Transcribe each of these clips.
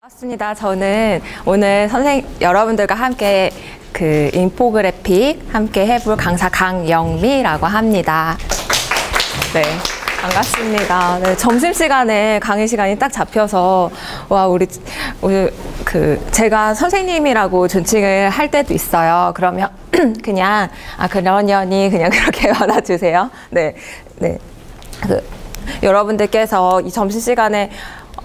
반갑습니다. 저는 오늘 여러분들과 함께 그 인포그래픽 함께 해볼 강사 강영미라고 합니다. 네, 반갑습니다. 네, 점심시간에 강의 시간이 딱 잡혀서 와 우리 제가 선생님이라고 존칭을 할 때도 있어요. 그러면 그냥 그러려니 그냥 그렇게 받아주세요. 네, 네. 여러분들께서 이 점심시간에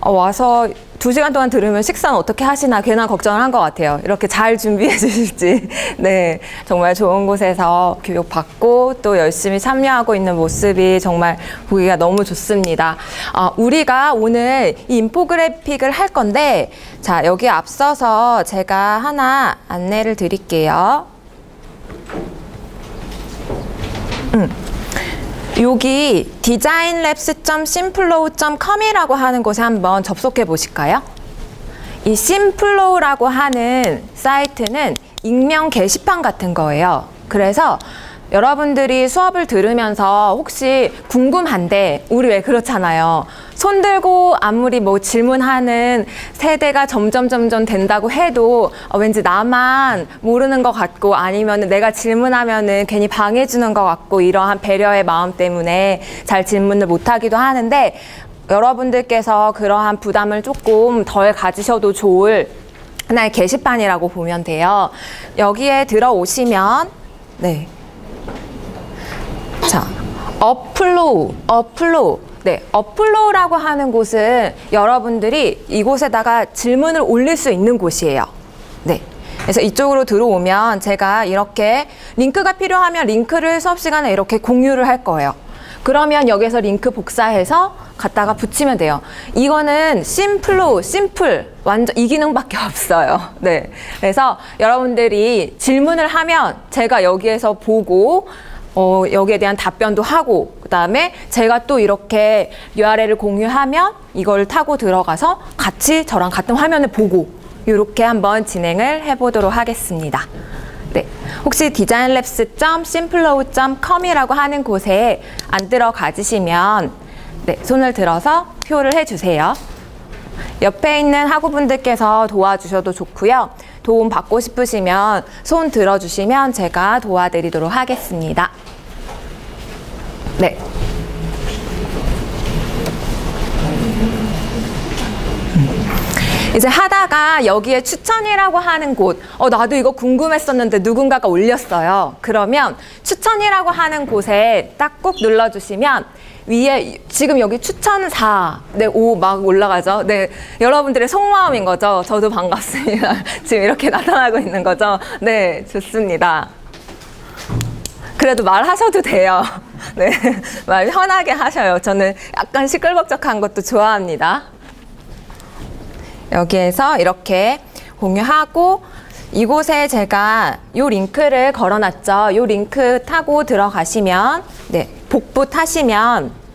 와서 2시간 동안 들으면 식사는 어떻게 하시나 괜한 걱정을 한 것 같아요. 이렇게 잘 준비해 주실지. 네, 정말 좋은 곳에서 교육받고 또 열심히 참여하고 있는 모습이 정말 보기가 너무 좋습니다. 우리가 오늘 이 인포그래픽을 할 건데, 자, 여기 앞서서 제가 하나 안내를 드릴게요. 여기 designlabs.simflow.com이라고 하는 곳에 한번 접속해 보실까요? 이 simflow라고 하는 사이트는 익명 게시판 같은 거예요. 그래서 여러분들이 수업을 들으면서 혹시 궁금한데 우리 왜 그렇잖아요. 손 들고 아무리 뭐 질문하는 세대가 점점 된다고 해도 왠지 나만 모르는 것 같고 아니면 내가 질문하면은 괜히 방해주는 것 같고 이러한 배려의 마음 때문에 잘 질문을 못하기도 하는데 여러분들께서 그러한 부담을 조금 덜 가지셔도 좋을 하나의 게시판이라고 보면 돼요. 여기에 들어오시면 네. 자, 업플로우. 네, 업플로우라고 하는 곳은 여러분들이 이곳에다가 질문을 올릴 수 있는 곳이에요. 네. 그래서 이쪽으로 들어오면 제가 이렇게 링크가 필요하면 링크를 수업 시간에 이렇게 공유를 할 거예요. 그러면 여기서 링크 복사해서 갖다가 붙이면 돼요. 이거는 심플로우, 심플, 완전 이 기능밖에 없어요. 네. 그래서 여러분들이 질문을 하면 제가 여기에서 보고 여기에 대한 답변도 하고 그 다음에 제가 또 이렇게 URL을 공유하면 이걸 타고 들어가서 같이 저랑 같은 화면을 보고 이렇게 한번 진행을 해보도록 하겠습니다. 네, 혹시 designlabs.simflow.com이라고 하는 곳에 안 들어가지시면 네, 손을 들어서 표를 해주세요. 옆에 있는 학우분들께서 도와주셔도 좋고요. 도움 받고 싶으시면 손 들어주시면 제가 도와드리도록 하겠습니다. 네. 이제 하다가 여기에 추천이라고 하는 곳, 나도 이거 궁금했었는데 누군가가 올렸어요. 그러면 추천이라고 하는 곳에 딱 꾹 눌러주시면 위에 지금 여기 추천 4, 네, 5 막 올라가죠. 네, 여러분들의 속마음인 거죠. 저도 반갑습니다. 지금 이렇게 나타나고 있는 거죠. 네, 좋습니다. 그래도 말하셔도 돼요. 네, 말 편하게 하셔요. 저는 약간 시끌벅적한 것도 좋아합니다. 여기에서 이렇게 공유하고 이곳에 제가 이 링크를 걸어놨죠. 이 링크 타고 들어가시면 네, 복부 타시면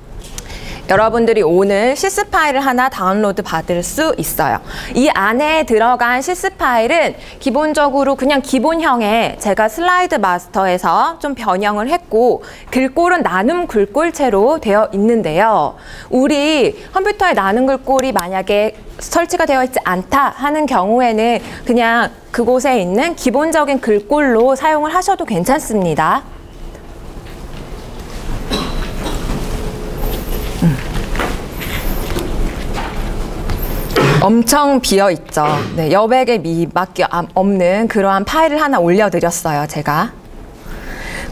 여러분들이 오늘 시스 파일을 하나 다운로드 받을 수 있어요. 이 안에 들어간 시스 파일은 기본적으로 그냥 기본형의 제가 슬라이드 마스터에서 좀 변형을 했고 글꼴은 나눔 글꼴체로 되어 있는데요. 우리 컴퓨터에 나눔 글꼴이 만약에 설치가 되어 있지 않다 하는 경우에는 그냥 그곳에 있는 기본적인 글꼴로 사용을 하셔도 괜찮습니다. 엄청 비어있죠. 네, 여백의 미밖에 없는 그러한 파일을 하나 올려드렸어요, 제가.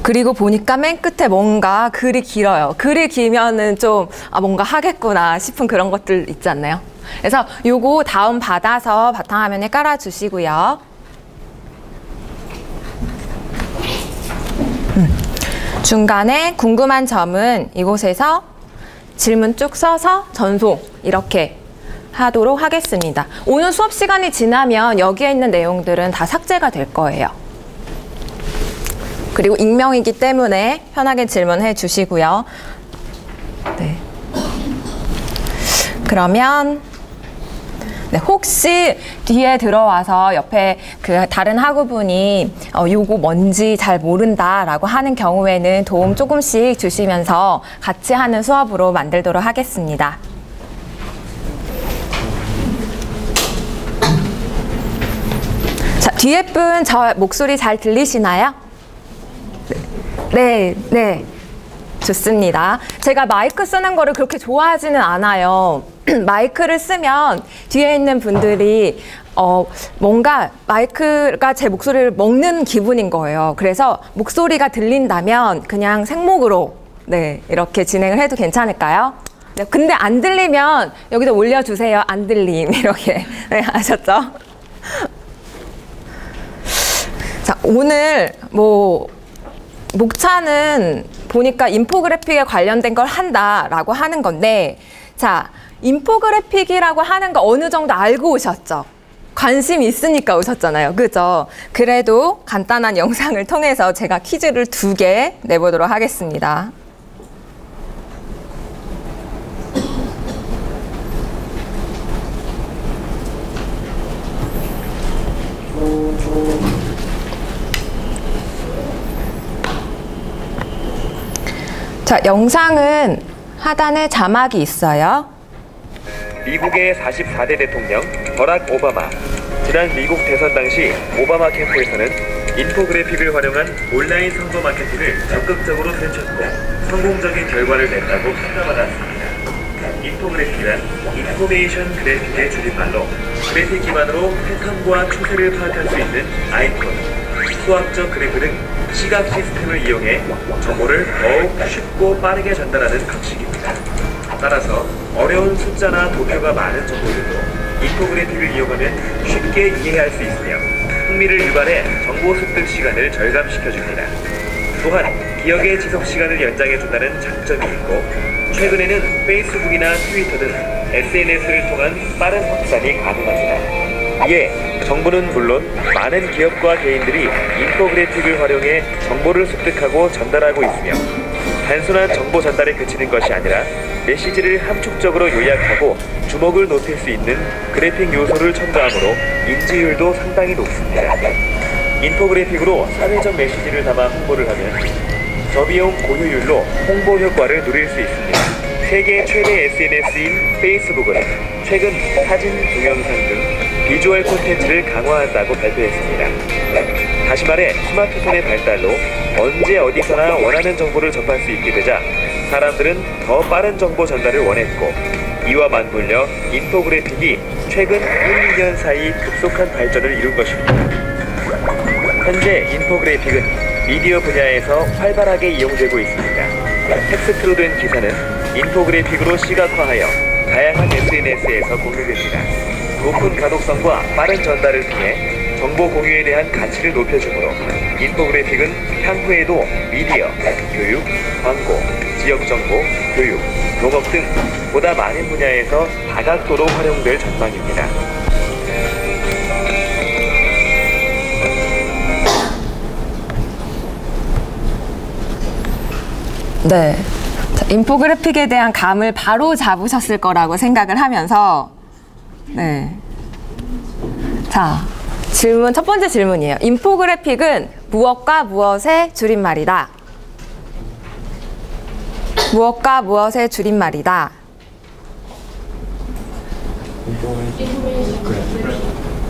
그리고 보니까 맨 끝에 뭔가 글이 길어요. 글이 길면은 좀 뭔가 하겠구나 싶은 그런 것들 있지 않나요? 그래서 요거 다운 받아서 바탕화면에 깔아주시고요. 중간에 궁금한 점은 이곳에서 질문 쭉 써서 전송 이렇게 하도록 하겠습니다. 오늘 수업 시간이 지나면 여기에 있는 내용들은 다 삭제가 될 거예요. 그리고 익명이기 때문에 편하게 질문해 주시고요. 네. 그러면 네, 혹시 뒤에 들어와서 옆에 그 다른 학우분이 요거 뭔지 잘 모른다라고 하는 경우에는 도움 조금씩 주시면서 같이 하는 수업으로 만들도록 하겠습니다. 뒤에 분 저 목소리 잘 들리시나요? 네, 네. 좋습니다. 제가 마이크 쓰는 거를 그렇게 좋아하지는 않아요. 마이크를 쓰면 뒤에 있는 분들이 뭔가 마이크가 제 목소리를 먹는 기분인 거예요. 그래서 목소리가 들린다면 그냥 생목으로 네, 이렇게 진행을 해도 괜찮을까요? 네, 근데 안 들리면 여기다 올려주세요. 안 들림 이렇게 네, 아셨죠? 자, 오늘 목차는 보니까 인포그래픽에 관련된 걸 한다라고 하는 건데, 자, 인포그래픽이라고 하는 거 어느 정도 알고 오셨죠? 관심 있으니까 오셨잖아요. 그죠? 그래도 간단한 영상을 통해서 제가 퀴즈를 2개 내보도록 하겠습니다. 자, 영상은 하단에 자막이 있어요. 미국의 44대 대통령 버락 오바마. 지난 미국 대선 당시 오바마 캠프에서는 인포그래픽을 활용한 온라인 선거 마케팅을 적극적으로 펼쳤고 성공적인 결과를 냈다고 평가받았습니다. 인포그래픽은 인포메이션 그래픽의 줄임말로 그래픽 기반으로 패턴과 추세를 파악할 수 있는 아이콘, 수학적 그래프 등 시각 시스템을 이용해 정보를 더욱 쉽고 빠르게 전달하는 방식입니다. 따라서 어려운 숫자나 도표가 많은 정보들도 인포그래픽을 이용하면 쉽게 이해할 수 있으며 흥미를 유발해 정보 습득 시간을 절감시켜줍니다. 또한 기억의 지속 시간을 연장해준다는 장점이 있고, 최근에는 페이스북이나 트위터 등 SNS를 통한 빠른 확산이 가능합니다. 이에 정부는 물론 많은 기업과 개인들이 인포그래픽을 활용해 정보를 습득하고 전달하고 있으며, 단순한 정보 전달에 그치는 것이 아니라 메시지를 함축적으로 요약하고 주목을 높일 수 있는 그래픽 요소를 첨가하므로 인지율도 상당히 높습니다. 인포그래픽으로 사회적 메시지를 담아 홍보를 하면 저비용 고효율로 홍보 효과를 누릴 수 있습니다. 세계 최대 SNS인 페이스북은 최근 사진, 동영상 등 비주얼 콘텐츠를 강화한다고 발표했습니다. 다시 말해 스마트폰의 발달로 언제 어디서나 원하는 정보를 접할 수 있게 되자 사람들은 더 빠른 정보 전달을 원했고, 이와 맞물려 인포그래픽이 최근 1, 2년 사이 급속한 발전을 이룬 것입니다. 현재 인포그래픽은 미디어 분야에서 활발하게 이용되고 있습니다. 텍스트로 된 기사는 인포그래픽으로 시각화하여 다양한 SNS에서 공유됩니다. 높은 가독성과 빠른 전달을 통해 정보 공유에 대한 가치를 높여주므로 인포그래픽은 향후에도 미디어, 교육, 광고, 지역정보, 교육, 농업 등 보다 많은 분야에서 다각도로 활용될 전망입니다. 네, 자, 인포그래픽에 대한 감을 바로 잡으셨을 거라고 생각을 하면서 네, 자, 첫 번째 질문이에요. 인포그래픽은 무엇과 무엇의 줄임말이다. 무엇과 무엇의 줄임말이다.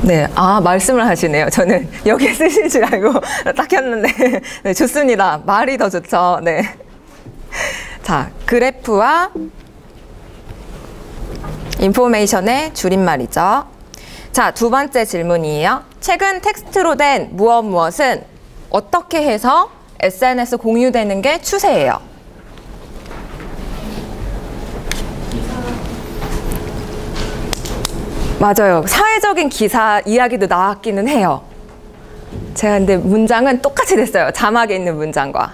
네, 말씀을 하시네요. 저는 여기에 쓰실 줄 알고 딱 켰는데 네, 좋습니다. 말이 더 좋죠. 네. 자, 그래프와 인포메이션의 줄임말이죠. 자, 2번째 질문이에요. 최근 텍스트로 된 무엇은 어떻게 해서 SNS 공유되는 게 추세예요? 맞아요. 사회적인 기사 이야기도 나왔기는 해요. 제가 근데 문장은 똑같이 됐어요. 자막에 있는 문장과.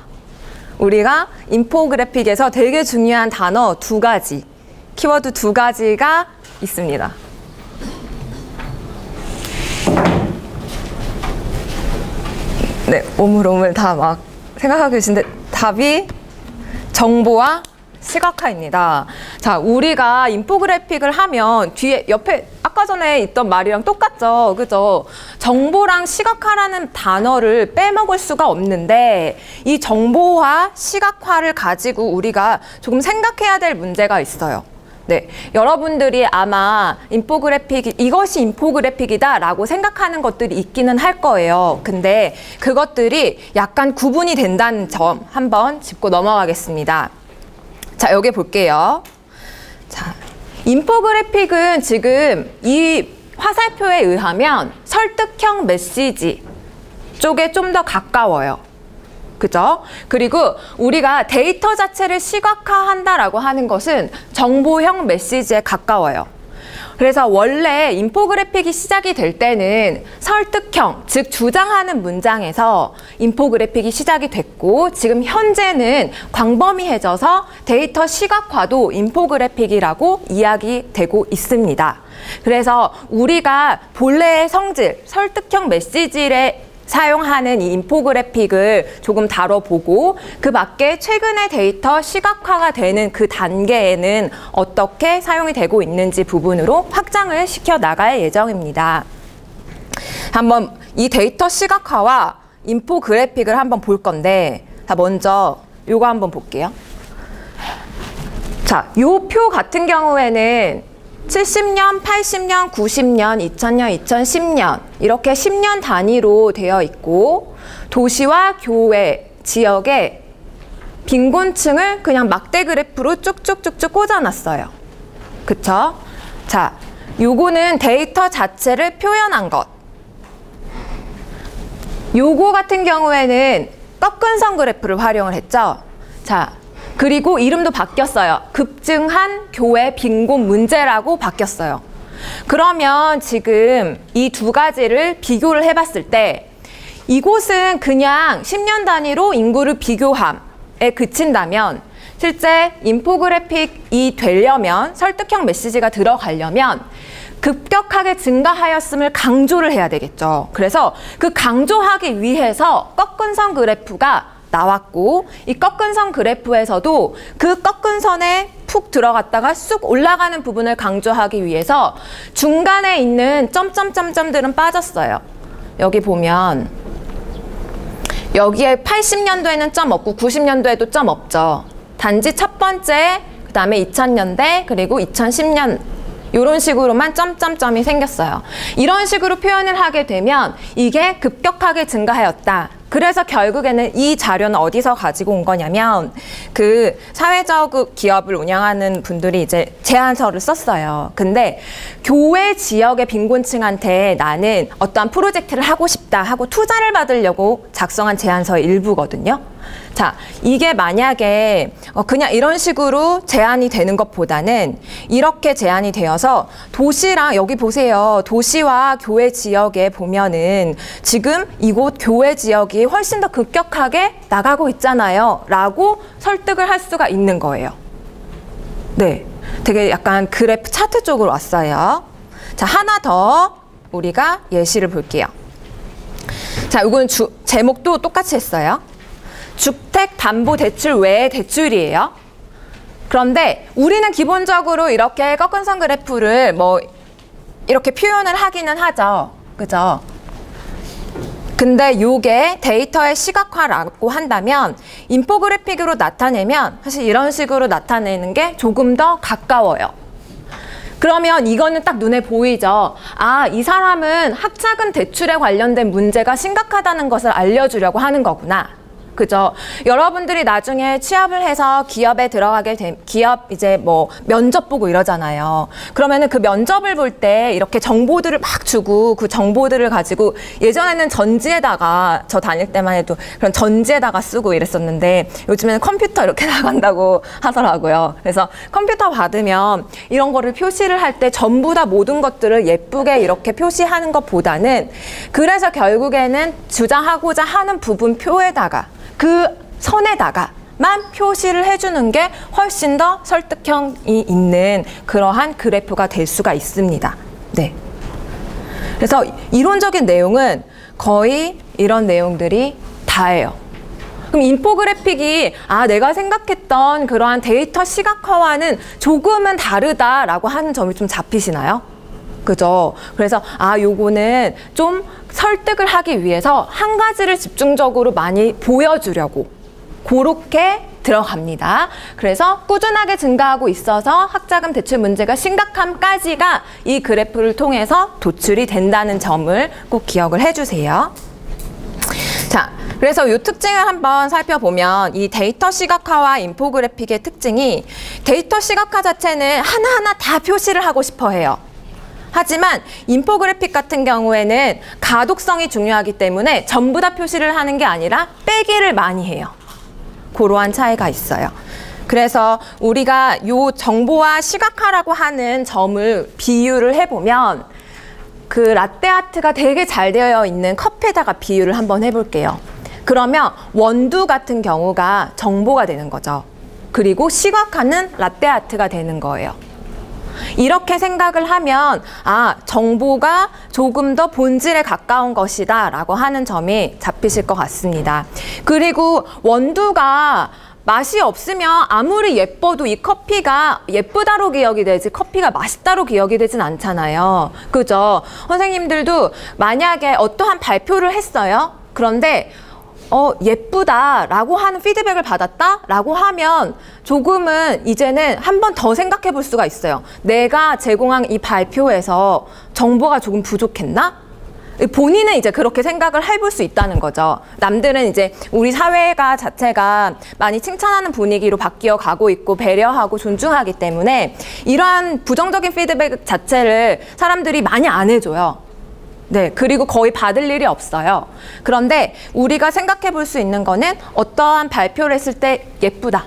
우리가 인포그래픽에서 되게 중요한 단어 2가지, 키워드 2가지가 있습니다. 네, 오물오물 다 막 생각하고 계신데 답이 정보와 시각화입니다. 자, 우리가 인포그래픽을 하면 뒤에 옆에 아까 전에 있던 말이랑 똑같죠. 그죠? 정보랑 시각화라는 단어를 빼먹을 수가 없는데 이 정보와 시각화를 가지고 우리가 조금 생각해야 될 문제가 있어요. 네, 여러분들이 아마 이것이 인포그래픽이다라고 생각하는 것들이 있기는 할 거예요. 근데 그것들이 약간 구분이 된다는 점 한번 짚고 넘어가겠습니다. 자, 여기 볼게요. 자, 인포그래픽은 지금 이 화살표에 의하면 설득형 메시지 쪽에 좀 더 가까워요. 그죠? 그리고 우리가 데이터 자체를 시각화한다라고 하는 것은 정보형 메시지에 가까워요. 그래서 원래 인포그래픽이 시작이 될 때는 설득형, 즉 주장하는 문장에서 인포그래픽이 시작이 됐고 지금 현재는 광범위해져서 데이터 시각화도 인포그래픽이라고 이야기되고 있습니다. 그래서 우리가 본래의 성질, 설득형 메시지를 사용하는 이 인포그래픽을 조금 다뤄보고 그 밖에 최근의 데이터 시각화가 되는 그 단계에는 어떻게 사용이 되고 있는지 부분으로 확장을 시켜 나갈 예정입니다. 한번 이 데이터 시각화와 인포그래픽을 한번 볼 건데 자, 먼저 요거 한번 볼게요. 자, 요 표 같은 경우에는 70년, 80년, 90년, 2000년, 2010년 이렇게 10년 단위로 되어 있고 도시와 교외, 지역의 빈곤층을 그냥 막대 그래프로 쭉쭉쭉쭉 꽂아놨어요. 그쵸? 자, 요거는 데이터 자체를 표현한 것. 요거 같은 경우에는 꺾은 선 그래프를 활용을 했죠. 자, 그리고 이름도 바뀌었어요. 급증한 교외 빈곤 문제라고 바뀌었어요. 그러면 지금 이 두 가지를 비교를 해봤을 때 이곳은 그냥 10년 단위로 인구를 비교함에 그친다면 실제 인포그래픽이 되려면 설득형 메시지가 들어가려면 급격하게 증가하였음을 강조를 해야 되겠죠. 그래서 그 강조하기 위해서 꺾은 선 그래프가 나왔고 이 꺾은 선 그래프에서도 그 꺾은 선에 푹 들어갔다가 쑥 올라가는 부분을 강조하기 위해서 중간에 있는 점점점점들은 빠졌어요. 여기 보면 여기에 80년도에는 점 없고 90년도에도 점 없죠. 단지 첫 번째, 그 다음에 2000년대, 그리고 2010년 이런 식으로만 점점점이 생겼어요. 이런 식으로 표현을 하게 되면 이게 급격하게 증가하였다. 그래서 결국에는 이 자료는 어디서 가지고 온 거냐면 그 사회적 기업을 운영하는 분들이 이제 제안서를 썼어요. 근데 교외 지역의 빈곤층한테 나는 어떠한 프로젝트를 하고 싶다 하고 투자를 받으려고 작성한 제안서의 일부거든요. 자, 이게 만약에 그냥 이런 식으로 제안이 되는 것보다는 이렇게 제안이 되어서 도시랑 여기 보세요. 도시와 교외 지역에 보면은 지금 이곳 교외 지역이 훨씬 더 급격하게 나가고 있잖아요. 라고 설득을 할 수가 있는 거예요. 네, 되게 약간 그래프 차트 쪽으로 왔어요. 자, 하나 더 우리가 예시를 볼게요. 자, 이건 제목도 똑같이 했어요. 주택담보대출 외의 대출이에요. 그런데 우리는 기본적으로 이렇게 꺾은 선 그래프를 뭐 이렇게 표현을 하기는 하죠. 그죠? 근데 요게 데이터의 시각화라고 한다면 인포그래픽으로 나타내면 사실 이런 식으로 나타내는 게 조금 더 가까워요. 그러면 이거는 딱 눈에 보이죠. 아, 이 사람은 학자금 대출에 관련된 문제가 심각하다는 것을 알려주려고 하는 거구나. 그죠? 여러분들이 나중에 취업을 해서 기업에 들어가게 되면 기업 이제 뭐 면접 보고 이러잖아요. 그러면은 그 면접을 볼 때 이렇게 정보들을 막 주고 그 정보들을 가지고 예전에는 전지에다가 저 다닐 때만 해도 그런 전지에다가 쓰고 이랬었는데 요즘에는 컴퓨터 이렇게 나간다고 하더라고요. 그래서 컴퓨터 받으면 이런 거를 표시를 할 때 전부 다 모든 것들을 예쁘게 이렇게 표시하는 것보다는 그래서 결국에는 주장하고자 하는 부분 표에다가 그 선에다가만 표시를 해주는 게 훨씬 더 설득형이 있는 그러한 그래프가 될 수가 있습니다. 네. 그래서 이론적인 내용은 거의 이런 내용들이 다예요. 그럼 인포그래픽이 내가 생각했던 그러한 데이터 시각화와는 조금은 다르다라고 하는 점이 좀 잡히시나요? 그죠? 그래서 요거는 좀 설득을 하기 위해서 한 가지를 집중적으로 많이 보여주려고 그렇게 들어갑니다. 그래서 꾸준하게 증가하고 있어서 학자금 대출 문제가 심각함까지가 이 그래프를 통해서 도출이 된다는 점을 꼭 기억을 해주세요. 자, 그래서 이 특징을 한번 살펴보면 이 데이터 시각화와 인포그래픽의 특징이 데이터 시각화 자체는 하나하나 다 표시를 하고 싶어 해요. 하지만 인포그래픽 같은 경우에는 가독성이 중요하기 때문에 전부 다 표시를 하는 게 아니라 빼기를 많이 해요. 그러한 차이가 있어요. 그래서 우리가 이 정보화 시각화라고 하는 점을 비유를 해보면 그 라떼아트가 되게 잘 되어 있는 컵에다가 비유를 한번 해볼게요. 그러면 원두 같은 경우가 정보가 되는 거죠. 그리고 시각화는 라떼아트가 되는 거예요. 이렇게 생각을 하면 정보가 조금 더 본질에 가까운 것이다 라고 하는 점이 잡히실 것 같습니다. 그리고 원두가 맛이 없으면 아무리 예뻐도 이 커피가 예쁘다로 기억이 되지 커피가 맛있다로 기억이 되진 않잖아요. 그죠? 선생님들도 만약에 어떠한 발표를 했어요. 그런데 예쁘다라고 하는 피드백을 받았다라고 하면 조금은 이제는 한 번 더 생각해 볼 수가 있어요. 내가 제공한 이 발표에서 정보가 조금 부족했나? 본인은 이제 그렇게 생각을 해볼 수 있다는 거죠. 남들은 이제 우리 사회가 자체가 많이 칭찬하는 분위기로 바뀌어 가고 있고 배려하고 존중하기 때문에 이러한 부정적인 피드백 자체를 사람들이 많이 안 해줘요. 네, 그리고 거의 받을 일이 없어요. 그런데 우리가 생각해 볼 수 있는 거는 어떠한 발표를 했을 때 예쁘다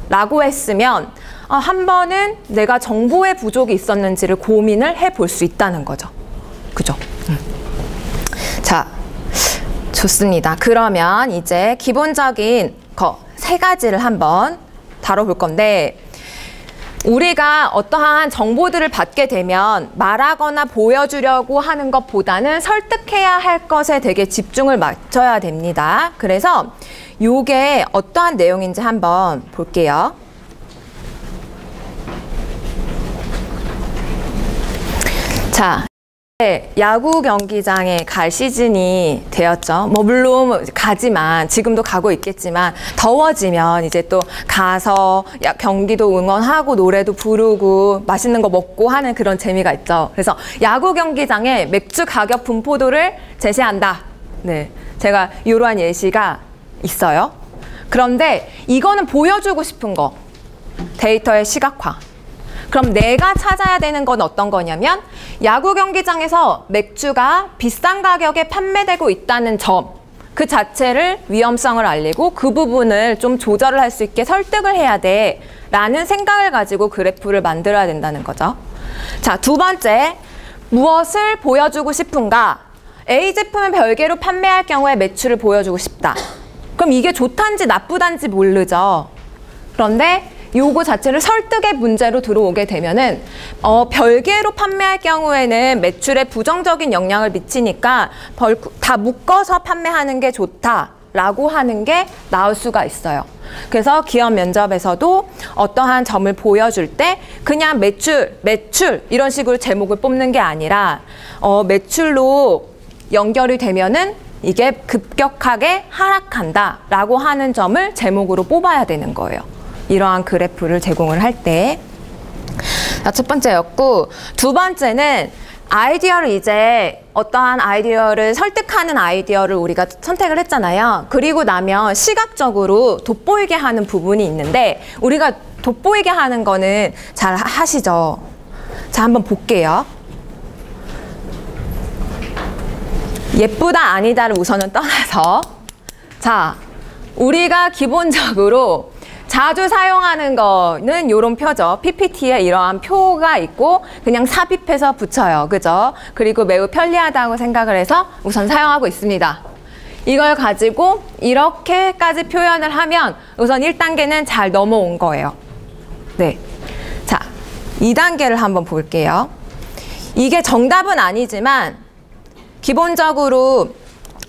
라고 했으면 한 번은 내가 정보의 부족이 있었는지를 고민을 해볼 수 있다는 거죠. 그죠? 자, 좋습니다. 그러면 이제 기본적인 거 3가지를 한번 다뤄볼 건데 우리가 어떠한 정보들을 받게 되면 말하거나 보여주려고 하는 것보다는 설득해야 할 것에 되게 집중을 맞춰야 됩니다. 그래서 이게 어떠한 내용인지 한번 볼게요. 자, 야구 경기장에 갈 시즌이 되었죠. 물론 가지만 지금도 가고 있겠지만 더워지면 이제 또 가서 경기도 응원하고 노래도 부르고 맛있는 거 먹고 하는 그런 재미가 있죠. 그래서 야구 경기장에 맥주 가격 분포도를 제시한다. 네, 제가 이러한 예시가 있어요. 그런데 이거는 보여주고 싶은 거, 데이터의 시각화. 그럼 내가 찾아야 되는 건 어떤 거냐면 야구 경기장에서 맥주가 비싼 가격에 판매되고 있다는 점, 그 자체를 위험성을 알리고 그 부분을 좀 조절을 할 수 있게 설득을 해야 돼 라는 생각을 가지고 그래프를 만들어야 된다는 거죠. 자, 2번째, 무엇을 보여주고 싶은가? A 제품을 별개로 판매할 경우에 매출을 보여주고 싶다. 그럼 이게 좋단지 나쁘단지 모르죠. 그런데 요거 자체를 설득의 문제로 들어오게 되면은 별개로 판매할 경우에는 매출에 부정적인 영향을 미치니까 다 묶어서 판매하는 게 좋다라고 하는 게 나올 수가 있어요. 그래서 기업 면접에서도 어떠한 점을 보여줄 때 그냥 매출 이런 식으로 제목을 뽑는 게 아니라 매출로 연결이 되면은 이게 급격하게 하락한다라고 하는 점을 제목으로 뽑아야 되는 거예요. 이러한 그래프를 제공을 할 때. 첫 번째였고, 2번째는 아이디어를 이제 어떠한 아이디어를 설득하는 아이디어를 우리가 선택을 했잖아요. 그리고 나면 시각적으로 돋보이게 하는 부분이 있는데 우리가 돋보이게 하는 거는 잘 하시죠? 자, 한번 볼게요. 예쁘다 아니다를 우선은 떠나서 자, 우리가 기본적으로 자주 사용하는 거는 이런 표죠. PPT에 이러한 표가 있고 그냥 삽입해서 붙여요. 그죠? 그리고 매우 편리하다고 생각을 해서 우선 사용하고 있습니다. 이걸 가지고 이렇게까지 표현을 하면 우선 1단계는 잘 넘어온 거예요. 네. 자, 2단계를 한번 볼게요. 이게 정답은 아니지만 기본적으로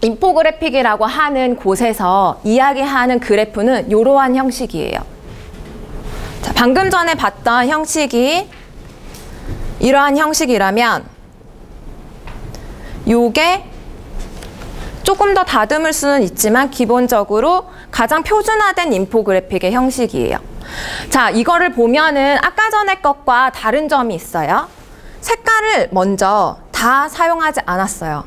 인포그래픽이라고 하는 곳에서 이야기하는 그래프는 이러한 형식이에요. 자, 방금 전에 봤던 형식이 이러한 형식이라면 요게 조금 더 다듬을 수는 있지만 기본적으로 가장 표준화된 인포그래픽의 형식이에요. 자, 이거를 보면은 아까 전에 것과 다른 점이 있어요. 색깔을 먼저 다 사용하지 않았어요.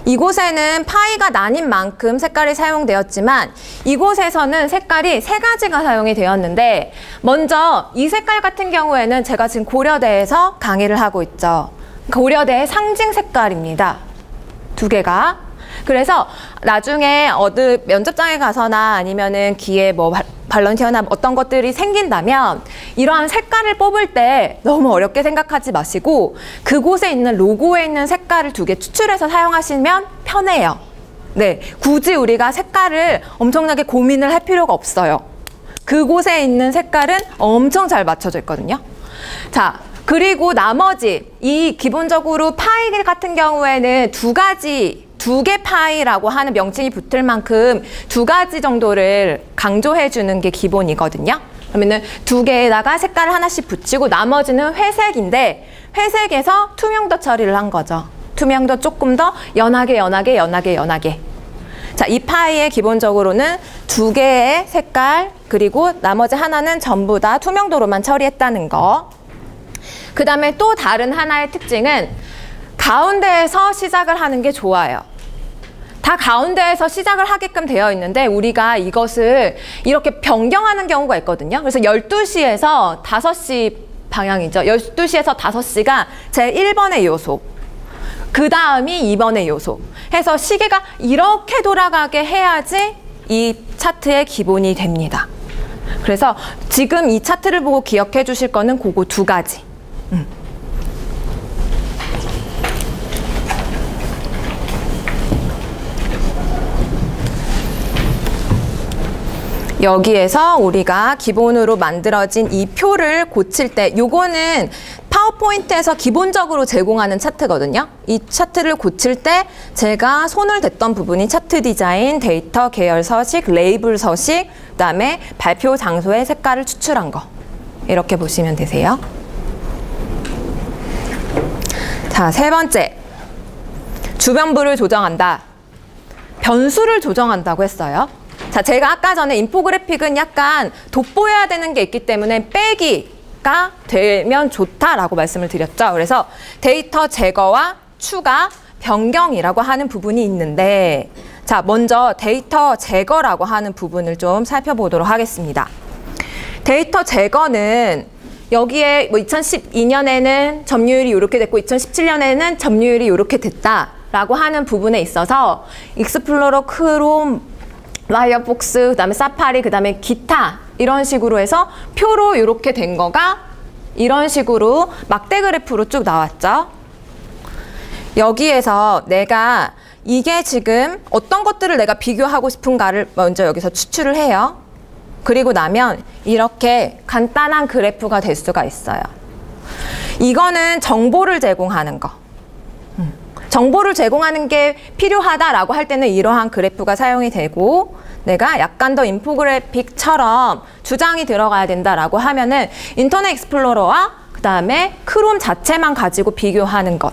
이곳에는 파이가 나뉜 만큼 색깔이 사용되었지만 이곳에서는 색깔이 3가지가 사용이 되었는데, 먼저 이 색깔 같은 경우에는 제가 지금 고려대에서 강의를 하고 있죠. 고려대의 상징 색깔입니다. 2개가. 그래서 나중에 어느 면접장에 가서나 아니면은 기에 뭐 발런티어나 어떤 것들이 생긴다면 이러한 색깔을 뽑을 때 너무 어렵게 생각하지 마시고 그곳에 있는 로고에 있는 색깔을 2개 추출해서 사용하시면 편해요. 네, 굳이 우리가 색깔을 엄청나게 고민을 할 필요가 없어요. 그곳에 있는 색깔은 엄청 잘 맞춰져 있거든요. 자, 그리고 나머지 이 기본적으로 파이 같은 경우에는 2개 파이라고 하는 명칭이 붙을 만큼 2가지 정도를 강조해 주는 게 기본이거든요. 그러면은 2개에다가 색깔을 하나씩 붙이고 나머지는 회색인데 회색에서 투명도 처리를 한 거죠. 투명도 조금 더 연하게. 자, 이 파이에 기본적으로는 2개의 색깔 그리고 나머지 하나는 전부 다 투명도로만 처리했다는 거. 그 다음에 또 다른 하나의 특징은 가운데에서 시작을 하는 게 좋아요. 다 가운데에서 시작을 하게끔 되어 있는데 우리가 이것을 이렇게 변경하는 경우가 있거든요. 그래서 12시에서 5시 방향이죠. 12시에서 5시가 제 1번의 요소. 그 다음이 2번의 요소. 해서 시계가 이렇게 돌아가게 해야지 이 차트의 기본이 됩니다. 그래서 지금 이 차트를 보고 기억해 주실 거는 그거 2가지. 여기에서 우리가 기본으로 만들어진 이 표를 고칠 때 요거는 파워포인트에서 기본적으로 제공하는 차트거든요. 이 차트를 고칠 때 제가 손을 댔던 부분이 차트 디자인, 데이터 계열 서식, 레이블 서식, 그다음에 발표 장소의 색깔을 추출한 거. 이렇게 보시면 되세요. 자, 3번째. 주변부를 조정한다. 변수를 조정한다고 했어요. 자, 제가 아까 전에 인포그래픽은 약간 돋보여야 되는 게 있기 때문에 빼기가 되면 좋다라고 말씀을 드렸죠. 그래서 데이터 제거와 추가, 변경이라고 하는 부분이 있는데, 자, 먼저 데이터 제거라고 하는 부분을 좀 살펴보도록 하겠습니다. 데이터 제거는 여기에 뭐 2012년에는 점유율이 이렇게 됐고 2017년에는 점유율이 이렇게 됐다라고 하는 부분에 있어서 익스플로러, 크롬, 파이어폭스, 그다음에 사파리, 그다음에 기타 이런 식으로 해서 표로 이렇게 된 거가 이런 식으로 막대 그래프로 쭉 나왔죠. 여기에서 내가 이게 지금 어떤 것들을 내가 비교하고 싶은가를 먼저 여기서 추출을 해요. 그리고 나면 이렇게 간단한 그래프가 될 수가 있어요. 이거는 정보를 제공하는 거. 정보를 제공하는 게 필요하다라고 할 때는 이러한 그래프가 사용이 되고, 내가 약간 더 인포그래픽처럼 주장이 들어가야 된다라고 하면은 인터넷 익스플로러와 그 다음에 크롬 자체만 가지고 비교하는 것.